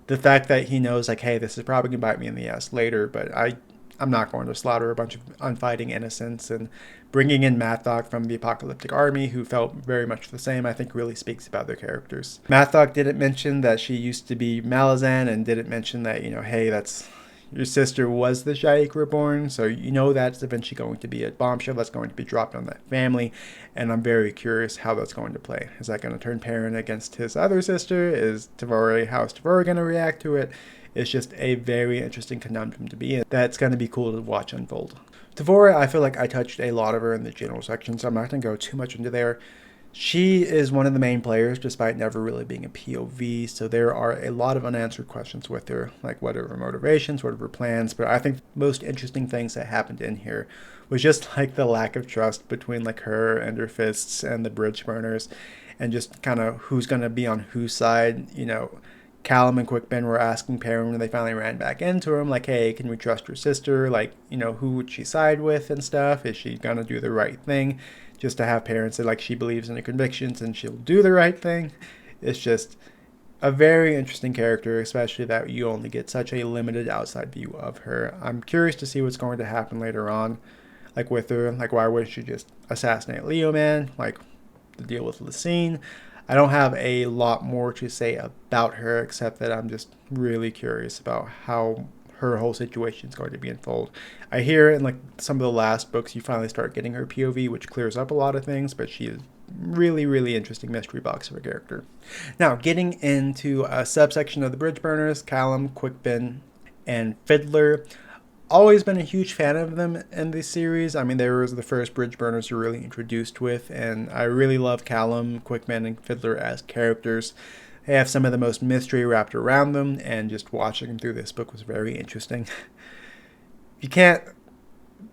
the fact that he knows, like, hey, this is probably going to bite me in the ass later, but I'm not going to slaughter a bunch of unfighting innocents. And bringing in Mathok from the Apocalyptic Army, who felt very much the same, I think really speaks about their characters. Mathok didn't mention that she used to be Malazan, and didn't mention that, you know, hey, that's your sister was the Shaikh Reborn, so you know that's eventually going to be a bombshell that's going to be dropped on that family, and I'm very curious how that's going to play. Is that going to turn Paran against his other sister? Is Tavore, how's Tavore going to react to it? It's just a very interesting conundrum to be in. That's going to be cool to watch unfold. Tavore, I feel like I touched a lot of her in the general section, so I'm not going to go too much into there. She is one of the main players, despite never really being a POV, so there are a lot of unanswered questions with her, like what are her motivations, what are her plans, but I think the most interesting things that happened in here was just like the lack of trust between like her and her fists and the bridgeburners, and just kind of who's going to be on whose side. You know, Kalam and Quickben were asking Paran when they finally ran back into him, like, hey, can we trust your sister? Like, you know, who would she side with and stuff? Is she going to do the right thing? Just to have parents that like she believes in her convictions and she'll do the right thing. It's just a very interesting character, especially that you only get such a limited outside view of her. I'm curious to see what's going to happen later on, like with her. Like, why would she just assassinate Leoman? Like the deal with Lysine. I don't have a lot more to say about her, except that I'm just really curious about how her whole situation is going to be unfold. I hear in like some of the last books you finally start getting her POV, which clears up a lot of things, but she is really interesting mystery box of a character. Now, getting into a subsection of the Bridgeburners, Kalam, Quickben, and fiddlerr. Always been a huge fan of them in this series. I mean, they were the first Bridgeburners you're really introduced with, and I really love Kalam, Quickben, and fiddlerr as characters. They have some of the most mystery wrapped around them, and just watching them through this book was very interesting. You can't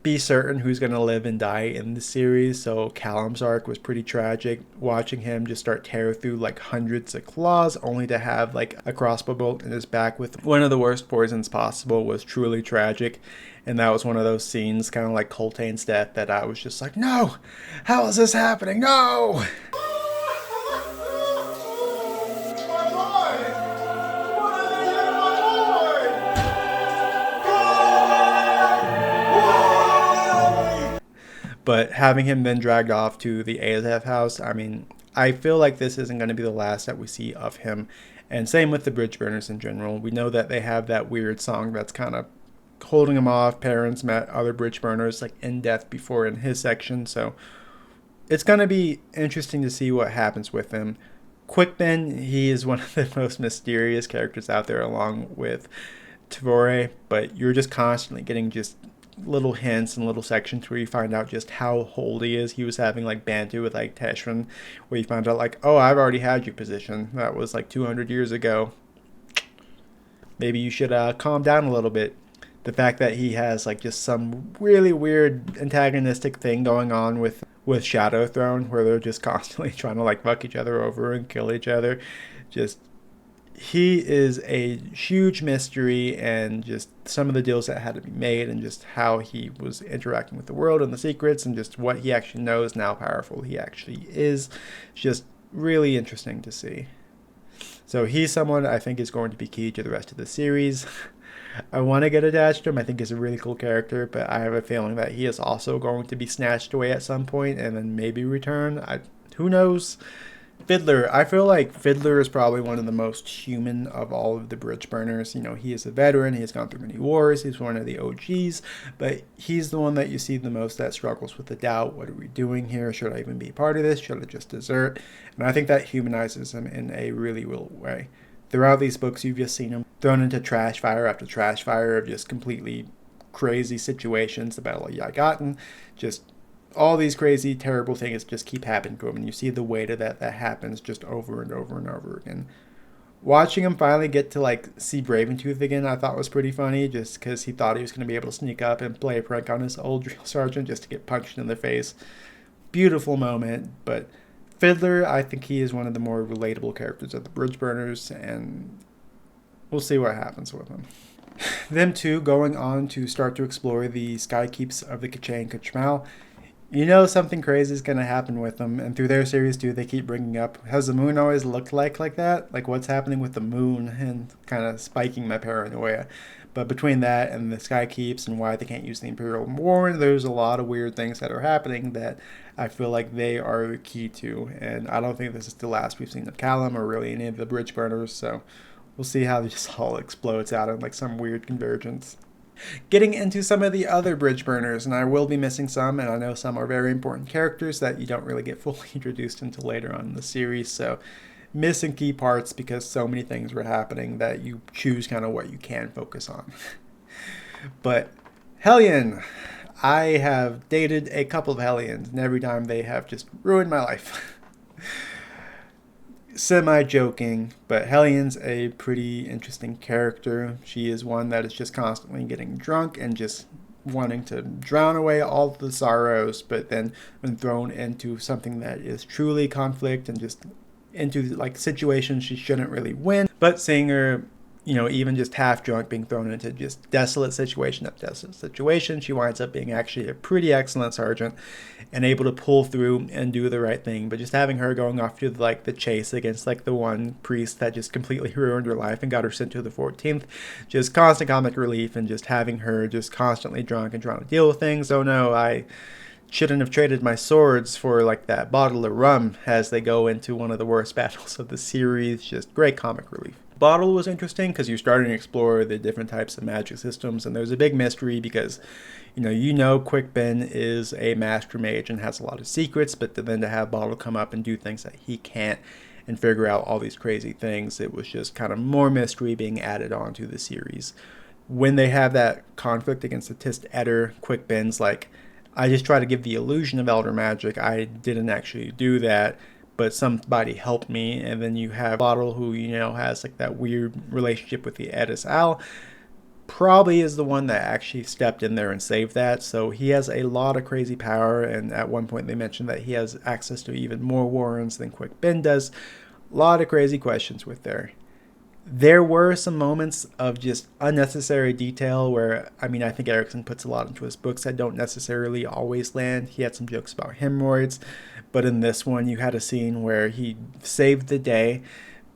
be certain who's going to live and die in the series, so Kalam's arc was pretty tragic. Watching him just start tear through like hundreds of claws, only to have like a crossbow bolt in his back with one of the worst poisons possible, was truly tragic. And that was one of those scenes, kind of like Coltane's death, that I was just like, no! How is this happening? No! But having him then dragged off to the Azef house, I mean, I feel like this isn't going to be the last that we see of him. And same with the Bridgeburners in general. We know that they have that weird song that's kind of holding him off. Parents met other Bridgeburners like in depth before in his section. So It's going to be interesting to see what happens with him. Quickben, he is one of the most mysterious characters out there, along with Tavore, but you're just constantly getting just little hints and little sections where you find out just how old he is. He was having like banter with like Teshrin, where you find out like, oh, I've already had your position. That was like 200 years ago. Maybe you should calm down a little bit. The fact that he has like just some really weird antagonistic thing going on with Shadow Throne, where they're just constantly trying to like fuck each other over and kill each other. Just, he is a huge mystery, and just some of the deals that had to be made, and just how he was interacting with the world and the secrets, and just what he actually knows and how powerful he actually is. Just really interesting to see. So he's someone I think is going to be key to the rest of the series. I want to get attached to him. I think he's a really cool character, but I have a feeling that he is also going to be snatched away at some point and then maybe return. Who knows? Fiddlerr. I feel like Fiddlerr is probably one of the most human of all of the bridgeburners. You know, he is a veteran. He has gone through many wars. He's one of the OGs, but he's the one that you see the most that struggles with the doubt. What are we doing here? Should I even be a part of this? Should I just desert? And I think that humanizes him in a really real way. Throughout these books, you've just seen him thrown into trash fire after trash fire of just completely crazy situations. The Battle of Yagaten, just all these crazy, terrible things just keep happening to him. And you see the weight of that happens just over and over and over again. Watching him finally get to like see Braventooth again, I thought was pretty funny, just because he thought he was going to be able to sneak up and play a prank on his old drill sergeant just to get punched in the face. Beautiful moment, but Fiddlerr, I think he is one of the more relatable characters of the Bridgeburners, and we'll see what happens with him. Them two going on to start to explore the sky keeps of the K'che and K'chmal. You know something crazy is going to happen with them, and through their series too, they keep bringing up, has the moon always looked like that? Like what's happening with the moon, and kind of spiking my paranoia. But between that and the sky keeps and why they can't use the Imperial War, there's a lot of weird things that are happening that I feel like they are key to. And I don't think this is the last we've seen of Kalam or really any of the Bridgeburners, so we'll see how this all explodes out in like some weird convergence. Getting into some of the other Bridgeburners, and I will be missing some, and I know some are very important characters that you don't really get fully introduced until later on in the series, so missing key parts because so many things were happening that you choose kind of what you can focus on. But Hellion, I have dated a couple of Hellions, and every time they have just ruined my life. Semi-joking, but Hellion's a pretty interesting character. She is one that is just constantly getting drunk and just wanting to drown away all the sorrows, but then when thrown into something that is truly conflict and just into like situations she shouldn't really win. But seeing her, you know, even just half drunk being thrown into just desolate situation after desolate situation, she winds up being actually a pretty excellent sergeant and able to pull through and do the right thing. But just having her going off to like the chase against like the one priest that just completely ruined her life and got her sent to the 14th, just constant comic relief, and just having her just constantly drunk and trying to deal with things. Oh no, I shouldn't have traded my swords for like that bottle of rum, as they go into one of the worst battles of the series. Just great comic relief. Bottle was interesting because you're starting to explore the different types of magic systems, and there's a big mystery because you know Quickben is a master mage and has a lot of secrets, but then to have Bottle come up and do things that he can't and figure out all these crazy things, it was just kind of more mystery being added onto the series. When they have that conflict against the Tist Eder, Quickben's like, I just try to give the illusion of elder magic. I didn't actually do that, but somebody helped me. And then you have Bottle, who, has like that weird relationship with the Edis Al. Probably is the one that actually stepped in there and saved that. So he has a lot of crazy power. And at one point they mentioned that he has access to even more warrants than Quickben does. A lot of crazy questions with there. There were some moments of just unnecessary detail where, I think Erickson puts a lot into his books that don't necessarily always land. He had some jokes about hemorrhoids, but in this one you had a scene where he saved the day,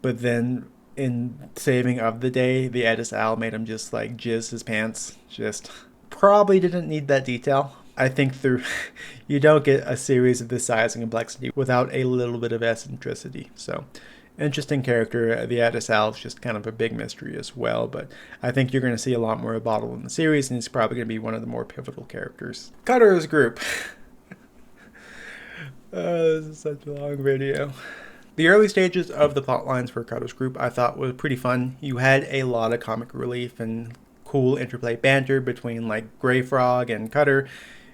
but then in saving of the day, the Edis Al made him just like jizz his pants. Just probably didn't need that detail. I think you don't get a series of this size and complexity without a little bit of eccentricity. So interesting character. The Edis Al is just kind of a big mystery as well, but I think you're going to see a lot more of Bottle in the series, and he's probably going to be one of the more pivotal characters. Cutter's group. This is such a long video. The early stages of the plot lines for Cutter's group I thought was pretty fun. You had a lot of comic relief and cool interplay banter between like Grey Frog and Cutter.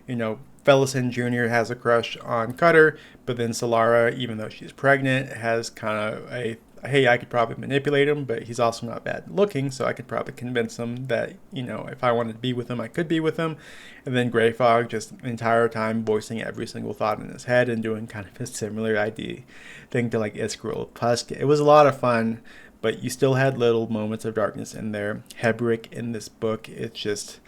You know, Fellison Jr. has a crush on Cutter, but then Solara, even though she's pregnant, has kind of a, hey, I could probably manipulate him, but he's also not bad looking, so I could probably convince him that, you know, if I wanted to be with him, I could be with him. And then Grey Frog just the entire time voicing every single thought in his head and doing kind of a similar idea thing to like iskaral pusk. It was a lot of fun, but you still had little moments of darkness in there. Hebrick in this book, it's just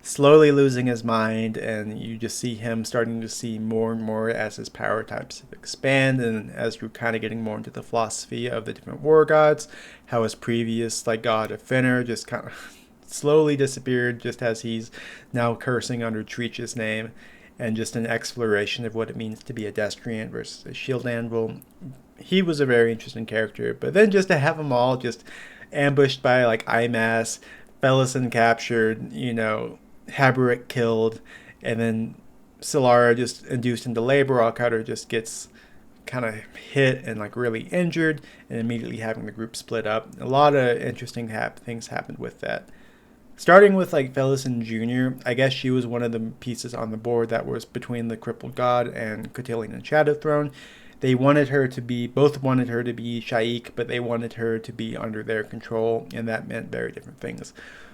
slowly losing his mind, and you just see him starting to see more and more as his power types expand, and as you're kind of getting more into the philosophy of the different war gods, how his previous like god of Fiddlerr just kind of slowly disappeared, just as he's now cursing under Treach's name, and just an exploration of what it means to be a destriant versus a shield anvil. He was a very interesting character, but then just to have them all just ambushed by like Imass, Fellison captured, you know, Haberick killed, and then Solara just induced into labor while Cutter just gets kind of hit and like really injured, and immediately having the group split up. A lot of interesting things happened with that. Starting with like Fellison Jr., I guess she was one of the pieces on the board that was between the Crippled God and Cotillion and Shadow Throne. They wanted her to be, both wanted her to be Shaik, but they wanted her to be under their control, and that meant very different things.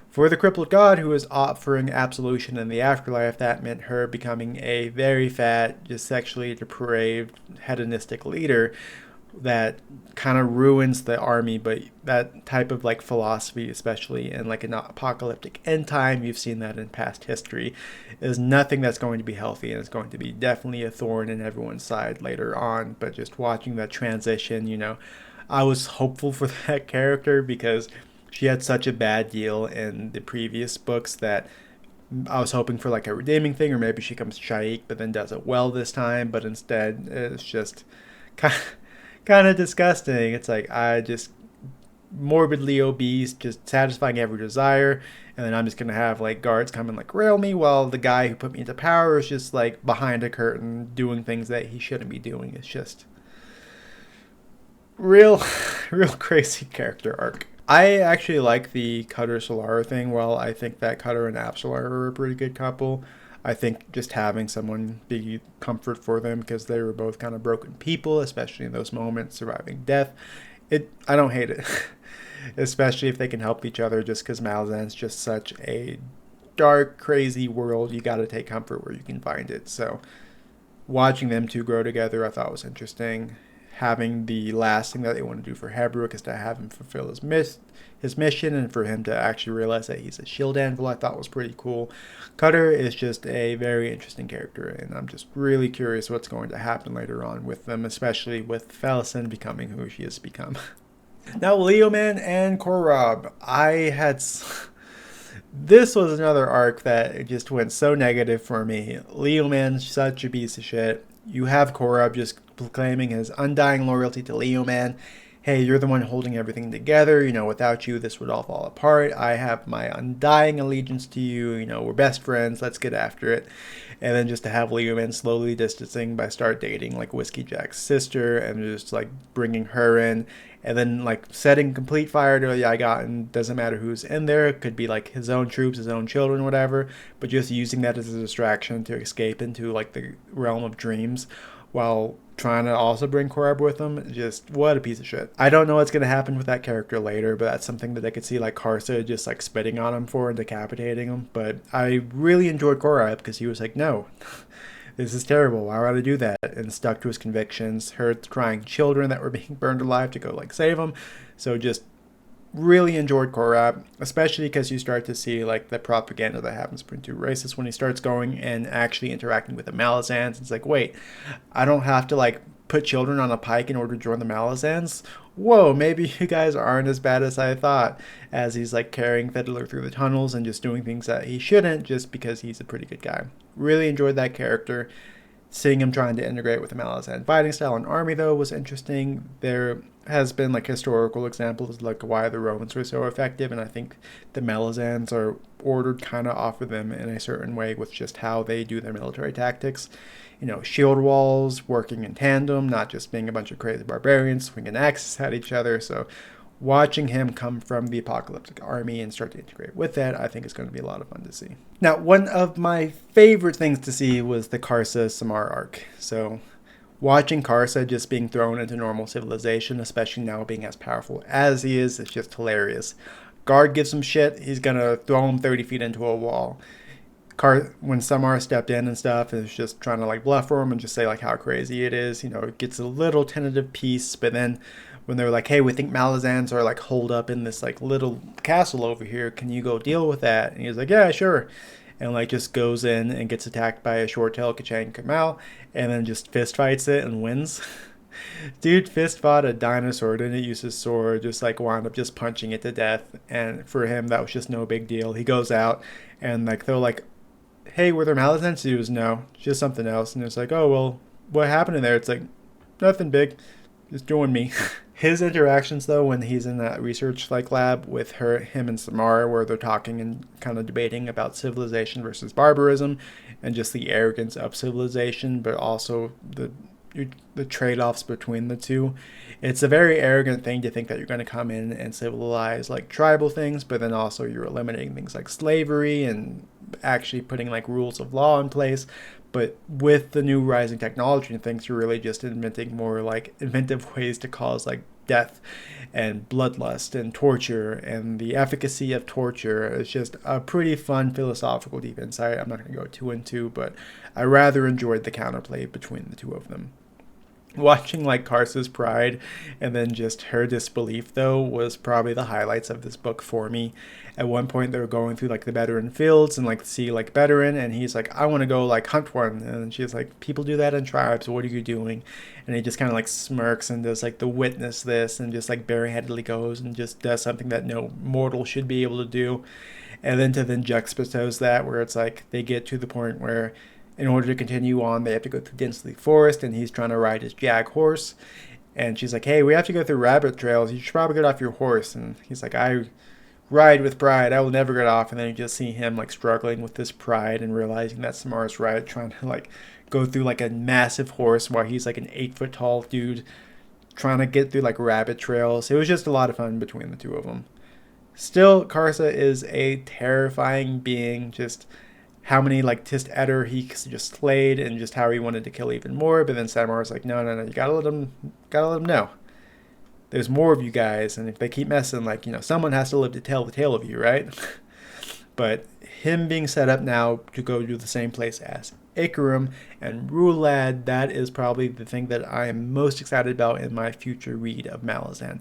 For the Crippled God, who was offering absolution in the afterlife, that meant her becoming a very fat, just sexually depraved, hedonistic leader that kind of ruins the army. But that type of like philosophy, especially in like an apocalyptic end time, you've seen that in past history, is nothing that's going to be healthy, and it's going to be definitely a thorn in everyone's side later on. But just watching that transition, you know, I was hopeful for that character because she had such a bad deal in the previous books that I was hoping for like a redeeming thing, or maybe she comes Shaik but then does it well this time. But instead, it's just kind of disgusting. It's like I just morbidly obese, just satisfying every desire, and then I'm just gonna have like guards come and like rail me while the guy who put me into power is just like behind a curtain doing things that he shouldn't be doing. It's just real crazy character arc. I actually like the Cutter Solara thing. While I think that Cutter and Apsalar are a pretty good couple, I think just having someone be comfort for them, because they were both kind of broken people, especially in those moments surviving death. I don't hate it, especially if they can help each other, just because Malazan's just such a dark, crazy world. You got to take comfort where you can find it. So watching them two grow together I thought was interesting. Having the last thing that they want to do for Hebrew is to have him fulfill his mission, and for him to actually realize that he's a shield anvil, I thought was pretty cool. Cutter is just a very interesting character, and I'm just really curious what's going to happen later on with them, especially with Fellison becoming who she has become. Now, Leoman and Corabb. This was another arc that just went so negative for me. Leoman's such a piece of shit. You have Corabb just proclaiming his undying loyalty to Leoman. Hey, you're the one holding everything together. You know, without you, this would all fall apart. I have my undying allegiance to you. You know, we're best friends. Let's get after it. And then just to have Leoman slowly distancing by start dating like Whiskey Jack's sister, and just like bringing her in, and then like setting complete fire to Yagotten. Doesn't matter who's in there. It could be like his own troops, his own children, whatever. But just using that as a distraction to escape into like the realm of dreams, while trying to also bring Corabb with him. Just what a piece of shit. I don't know what's going to happen with that character later, but that's something that I could see like Karsa just like spitting on him for and decapitating him. But I really enjoyed Corabb because he was like, no, this is terrible. Why would I do that? And stuck to his convictions. Heard crying children that were being burned alive to go like save them. So just really enjoyed Corabb, especially because you start to see like the propaganda that happens between two races when he starts going and actually interacting with the Malazans. It's like, wait, I don't have to like put children on a pike in order to join the Malazans? Whoa, maybe you guys aren't as bad as I thought, as he's like carrying Fiddlerr through the tunnels and just doing things that he shouldn't just because he's a pretty good guy. Really enjoyed that character. Seeing him trying to integrate with the Malazan fighting style and army, though, was interesting. There has been like historical examples like why the Romans were so effective, and I think the Malazans are ordered kind of off of them in a certain way with just how they do their military tactics. You know, shield walls, working in tandem, not just being a bunch of crazy barbarians swinging axes at each other. So watching him come from the apocalyptic army and start to integrate with that, I think is going to be a lot of fun to see. Now, one of my favorite things to see was the Karsa Samar arc. So watching Karsa just being thrown into normal civilization, especially now being as powerful as he is just hilarious. Guard gives him shit, he's going to throw him 30 feet into a wall. When Samar stepped in and stuff, is just trying to like bluff for him and just say like how crazy it is. You know, it gets a little tentative peace, but then when they're like, hey, we think Malazans are like holed up in this like little castle over here, can you go deal with that? And he's like, yeah, sure. And like just goes in and gets attacked by a short-tailed Kachang Kamal and then just fist fights it and wins. Dude fist fought a dinosaur, didn't use his sword, just like wound up just punching it to death. And for him, that was just no big deal. He goes out and like they're like, hey, were there Malazans? He was, no, just something else. And it's like, oh, well, what happened in there? It's like, nothing big, just doing me. His interactions, though, when he's in that research like lab with him and Samar, where they're talking and kind of debating about civilization versus barbarism and just the arrogance of civilization, but also the trade-offs between the two. It's a very arrogant thing to think that you're going to come in and civilize like tribal things, but then also you're eliminating things like slavery and actually putting like rules of law in place. But with the new rising technology and things, you're really just inventing more like inventive ways to cause like death and bloodlust and torture, and the efficacy of torture is just a pretty fun philosophical deep insight. I'm not going to go too into, but I rather enjoyed the counterplay between the two of them. Watching like Karsa's pride and then just her disbelief, though, was probably the highlights of this book for me. At one point they were going through like the veteran fields and like see like veteran, and he's like, I want to go like hunt one, and she's like, people do that in tribes, what are you doing? And he just kind of like smirks and does like the witness this and just like bareheadedly goes and just does something that no mortal should be able to do. And then to then juxtapose that where it's like they get to the point where in order to continue on, they have to go through densely forest, and he's trying to ride his jag horse. And she's like, hey, we have to go through rabbit trails. You should probably get off your horse. And he's like, I ride with pride. I will never get off. And then you just see him like struggling with this pride and realizing that Samar's right, trying to like go through like a massive horse while he's like an 8-foot tall dude trying to get through like rabbit trails. It was just a lot of fun between the two of them. Still, Karsa is a terrifying being, just how many like Tist Eder he just slayed and just how he wanted to kill even more. But then Samar's like, no, you gotta let him know. There's more of you guys, and if they keep messing, like, you know, someone has to live to tell the tale of you, right? But him being set up now to go to the same place as Icarum and Rulad, that is probably the thing that I am most excited about in my future read of Malazan.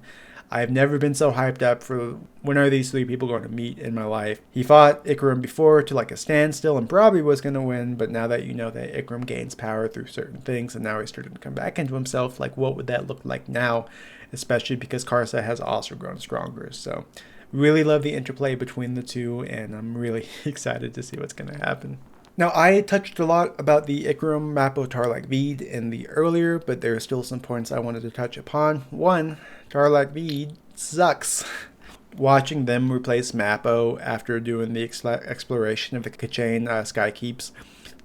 I've never been so hyped up for when are these three people going to meet in my life. He fought Icarum before to like a standstill and probably was going to win, but now that you know that Icarum gains power through certain things and now he's starting to come back into himself, like what would that look like now? Especially because Karsa has also grown stronger. So really love the interplay between the two, and I'm really excited to see what's going to happen. Now, I touched a lot about the Icarum Mappo Tarlac Veed in the earlier, but there are still some points I wanted to touch upon. One, Tarlac Veed sucks. Watching them replace Mappo after doing the exploration of the Kachane Skykeeps,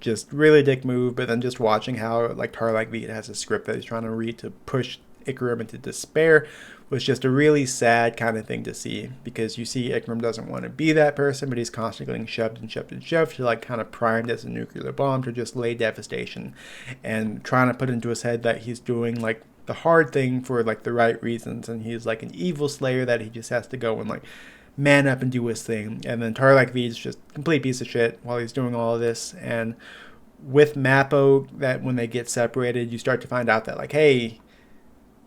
just really dick move, but then just watching how like Tarlac Veed has a script that he's trying to read to push Icarum into despair was just a really sad kind of thing to see, because you see Icarum doesn't want to be that person, but he's constantly getting shoved to like kind of primed as a nuclear bomb to just lay devastation, and trying to put into his head that he's doing like the hard thing for like the right reasons, and he's like an evil slayer that he just has to go and like man up and do his thing. And then Tarlac Veed's just a complete piece of shit while he's doing all of this. And with Mappo, that when they get separated, you start to find out that like, hey,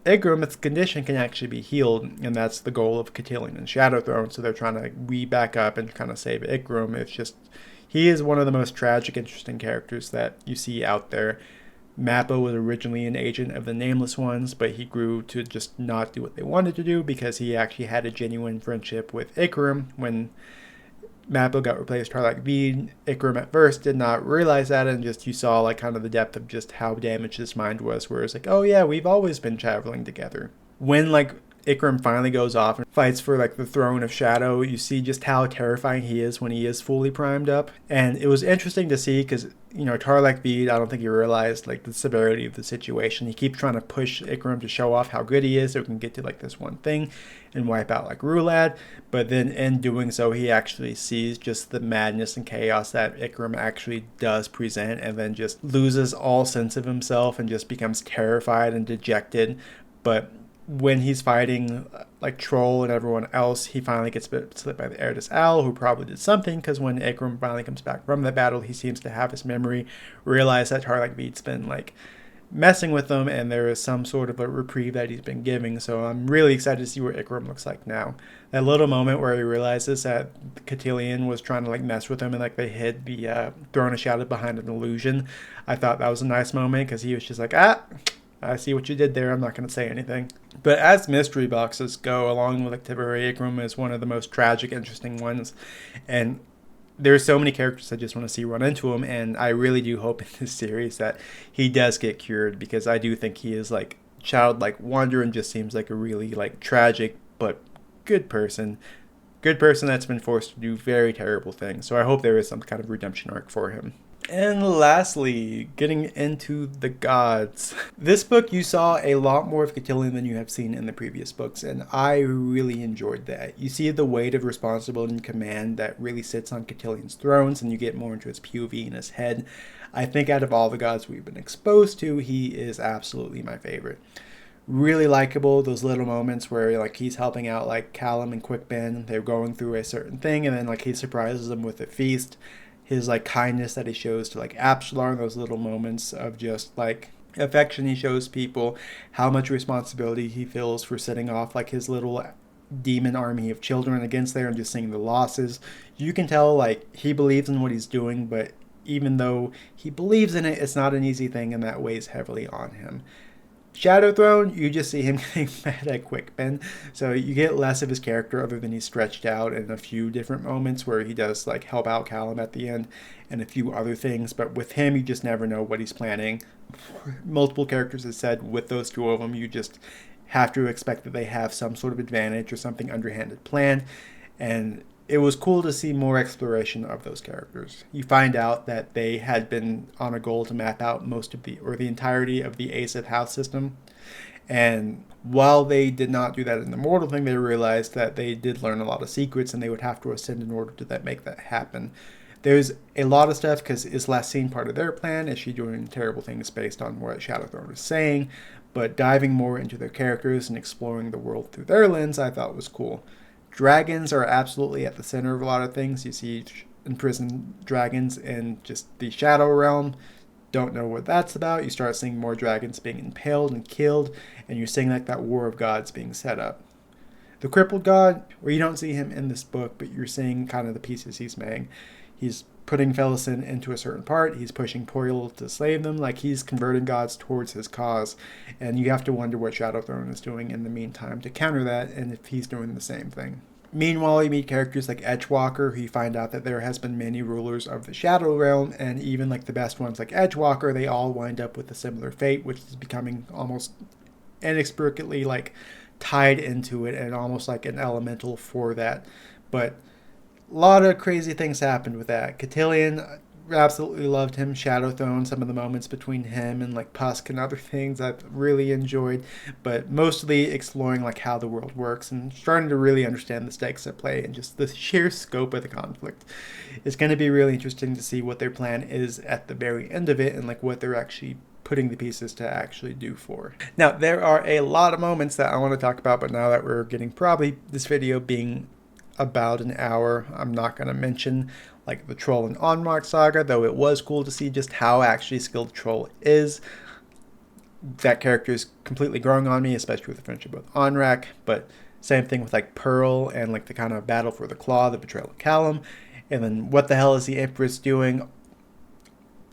Icarum, its condition can actually be healed, and that's the goal of Catelyn and Shadowthrone. So they're trying to back up and kind of save Icarum. It's just, he is one of the most tragic, interesting characters that you see out there. Mappo was originally an agent of the Nameless Ones, but he grew to just not do what they wanted to do because he actually had a genuine friendship with Icarum. When Mappo got replaced by Tarlac Veed, Icarum at first did not realize that, and just you saw like kind of the depth of just how damaged his mind was, where it's like, oh yeah, we've always been traveling together. When like Icarum finally goes off and fights for like the throne of shadow, you see just how terrifying he is when he is fully primed up. And it was interesting to see because, you know, Tarlek Veed, I don't think he realized like the severity of the situation. He keeps trying to push Icarum to show off how good he is so he can get to like this one thing and wipe out like Rulad. But then in doing so, he actually sees just the madness and chaos that Icarum actually does present, and then just loses all sense of himself and just becomes terrified and dejected. But when he's fighting like Troll and everyone else, he finally gets slipped by the Erdis Owl, who probably did something, because when Icarum finally comes back from the battle, he seems to have his memory, realize that Tarlek Veed's been like messing with him, and there is some sort of a reprieve that he's been giving. So I'm really excited to see what Icarum looks like now. That little moment where he realizes that Cotillion was trying to like mess with him, and like they hid the Throne of Shadow behind an illusion, I thought that was a nice moment, because he was just like, I see what you did there, I'm not going to say anything. But as mystery boxes go, along with like Tavore, Icarum is one of the most tragic, interesting ones. And there's so many characters I just want to see run into him, and I really do hope in this series that he does get cured, because I do think he is like childlike wonder and just seems like a really like tragic but good person that's been forced to do very terrible things. So I hope there is some kind of redemption arc for him. And lastly, getting into the gods. This book, you saw a lot more of Cotillion than you have seen in the previous books, and I really enjoyed that. You see the weight of responsibility and command that really sits on Cotillion's thrones, and you get more into his POV and his head. I think out of all the gods we've been exposed to, he is absolutely my favorite. Really likable, those little moments where like he's helping out like Kalam and Quickben, they're going through a certain thing, and then like he surprises them with a feast. His like kindness that he shows to like apsalar, those little moments of just like affection he shows people, how much responsibility he feels for setting off like his little demon army of children against there and just seeing the losses. You can tell like he believes in what he's doing, but even though he believes in it, it's not an easy thing, and that weighs heavily on him. Shadow Throne, you just see him getting mad at Quickben, so you get less of his character other than he's stretched out in a few different moments where he does like help out Kalam at the end and a few other things, but with him you just never know what he's planning. Multiple characters have said with those two of them you just have to expect that they have some sort of advantage or something underhanded planned, and it was cool to see more exploration of those characters. You find out that they had been on a goal to map out most of the entirety of the Aesith house system. And while they did not do that in the mortal thing, they realized that they did learn a lot of secrets, and they would have to ascend in order to make that happen. There's a lot of stuff, because is last seen part of their plan? Is she doing terrible things based on what Shadowthrone is saying? But diving more into their characters and exploring the world through their lens, I thought was cool. Dragons are absolutely at the center of a lot of things. You see imprisoned dragons in just the Shadow Realm. Don't know what that's about. You start seeing more dragons being impaled and killed, and you're seeing like that war of gods being set up. The crippled god, where you don't see him in this book, but you're seeing kind of the pieces he's made. He's putting Felicin into a certain part. He's pushing Poryl to slay them. Like, he's converting gods towards his cause. And you have to wonder what Shadowthrone is doing in the meantime to counter that, and if he's doing the same thing. Meanwhile, you meet characters like Edgewalker, who you find out that there has been many rulers of the Shadow Realm, and even like the best ones like Edgewalker, they all wind up with a similar fate, which is becoming almost inexplicably like tied into it, and almost like an elemental for that. But a lot of crazy things happened with that. Cotillion, absolutely loved him. Shadowthrone, some of the moments between him and like Pusk and other things I've really enjoyed, but mostly exploring like how the world works and starting to really understand the stakes at play and just the sheer scope of the conflict. It's going to be really interesting to see what their plan is at the very end of it, and like what they're actually putting the pieces to actually do for. Now, there are a lot of moments that I want to talk about, but now that we're getting probably this video being about an hour, I'm not going to mention like the Troll and Onmark saga, though it was cool to see just how actually skilled Troll is. That character is completely growing on me, especially with the friendship with Onrak, but same thing with like Pearl and like the kind of battle for the Claw, the betrayal of Kalam, and then what the hell is the Empress doing?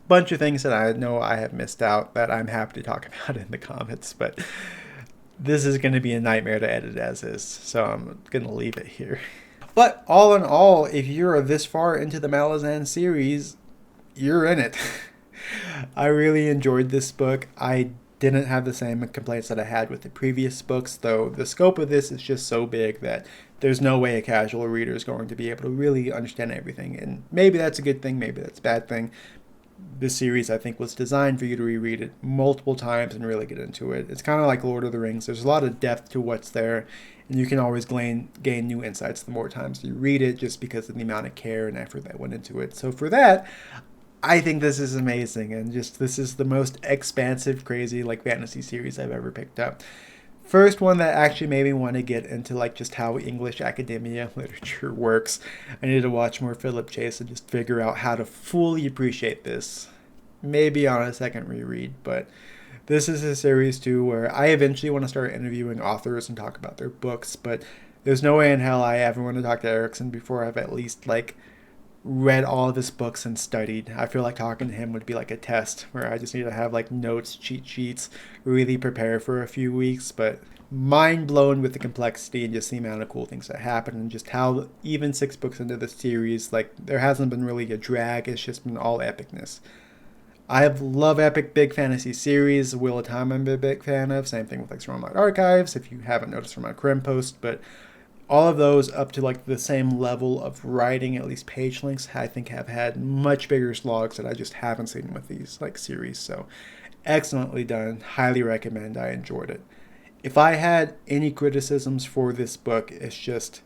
Bunch of things that I know I have missed out that I'm happy to talk about in the comments, but this is going to be a nightmare to edit as is, so I'm going to leave it here. But all in all, if you're this far into the Malazan series, you're in it. I really enjoyed this book. I Didn't have the same complaints that I had with the previous books, though the scope of this is just so big that there's no way a casual reader is going to be able to really understand everything. And maybe that's a good thing, maybe that's a bad thing. This series, I think, was designed for you to reread it multiple times and really get into it. It's kind of like Lord of the Rings. There's a lot of depth to what's there, and you can always gain new insights the more times you read it, just because of the amount of care and effort that went into it. So for that, I think this is amazing, and just this is the most expansive, crazy like fantasy series I've ever picked up. First one that actually made me want to get into like just how English academia literature works. I need to watch more Philip Chase and just figure out how to fully appreciate this. Maybe on a second reread, but this is a series too where I eventually want to start interviewing authors and talk about their books, but there's no way in hell I ever want to talk to Erickson before I've at least like read all of his books and studied. I feel like talking to him would be like a test where I just need to have like notes, cheat sheets, really prepare for a few weeks, but mind blown with the complexity and just the amount of cool things that happen, and just how even 6 books into the series, like there hasn't been really a drag, it's just been all epicness. I love epic big fantasy series. Wheel of Time I'm a big fan of. Same thing with like Stormlight Archives, if you haven't noticed from my Crim post, but all of those up to like the same level of writing, at least page lengths, I think have had much bigger slogs that I just haven't seen with these like series. So excellently done. Highly recommend. I enjoyed it. If I had any criticisms for this book, it's just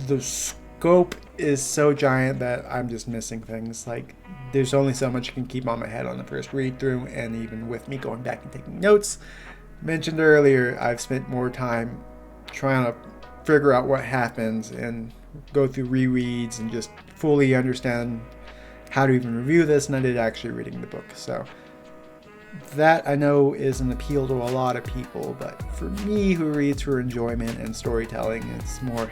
the scope is so giant that I'm just missing things. Like there's only so much I can keep on my head on the first read through, and even with me going back and taking notes. Mentioned earlier, I've spent more time trying to figure out what happens and go through rereads and just fully understand how to even review this than I did actually reading the book. So that I know is an appeal to a lot of people, but for me who reads for enjoyment and storytelling, it's more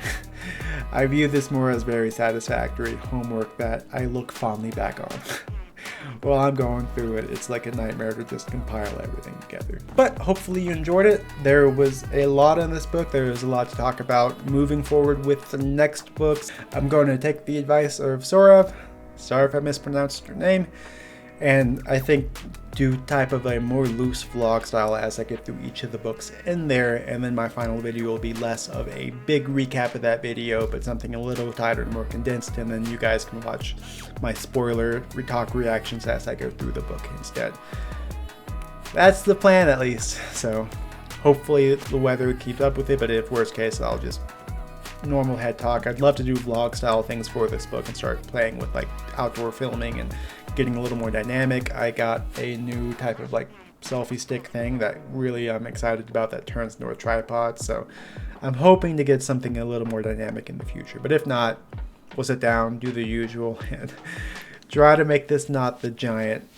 I view this more as very satisfactory homework that I look fondly back on. While I'm going through it, it's like a nightmare to just compile everything together. But hopefully you enjoyed it. There was a lot in this book. There is a lot to talk about moving forward with the next books. I'm going to take the advice of Sorav. Sorry if I mispronounced your name. And I think do type of a more loose vlog style as I get through each of the books in there, and then my final video will be less of a big recap of that video, but something a little tighter and more condensed, and then you guys can watch my spoiler talk reactions as I go through the book instead. That's the plan, at least. So hopefully the weather keeps up with it, but if worst case, I'll just normal head talk. I'd love to do vlog style things for this book and start playing with like outdoor filming and getting a little more dynamic. I got a new type of like selfie stick thing that really I'm excited about that turns into a tripod, so I'm hoping to get something a little more dynamic in the future. But if not, we'll sit down, do the usual, and try to make this not the giant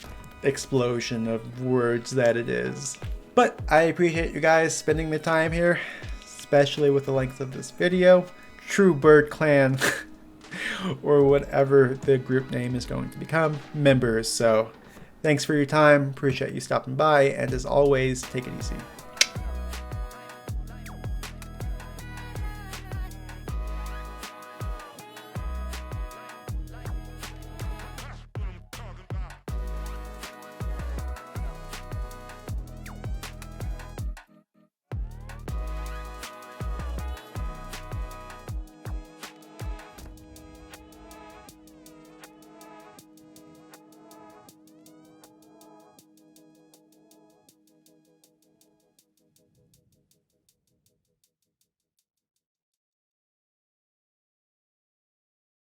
explosion of words that it is. But I appreciate you guys spending the time here, especially with the length of this video. True Bird Clan or whatever the group name is going to become members. So thanks for your time. Appreciate you stopping by. And as always, take it easy.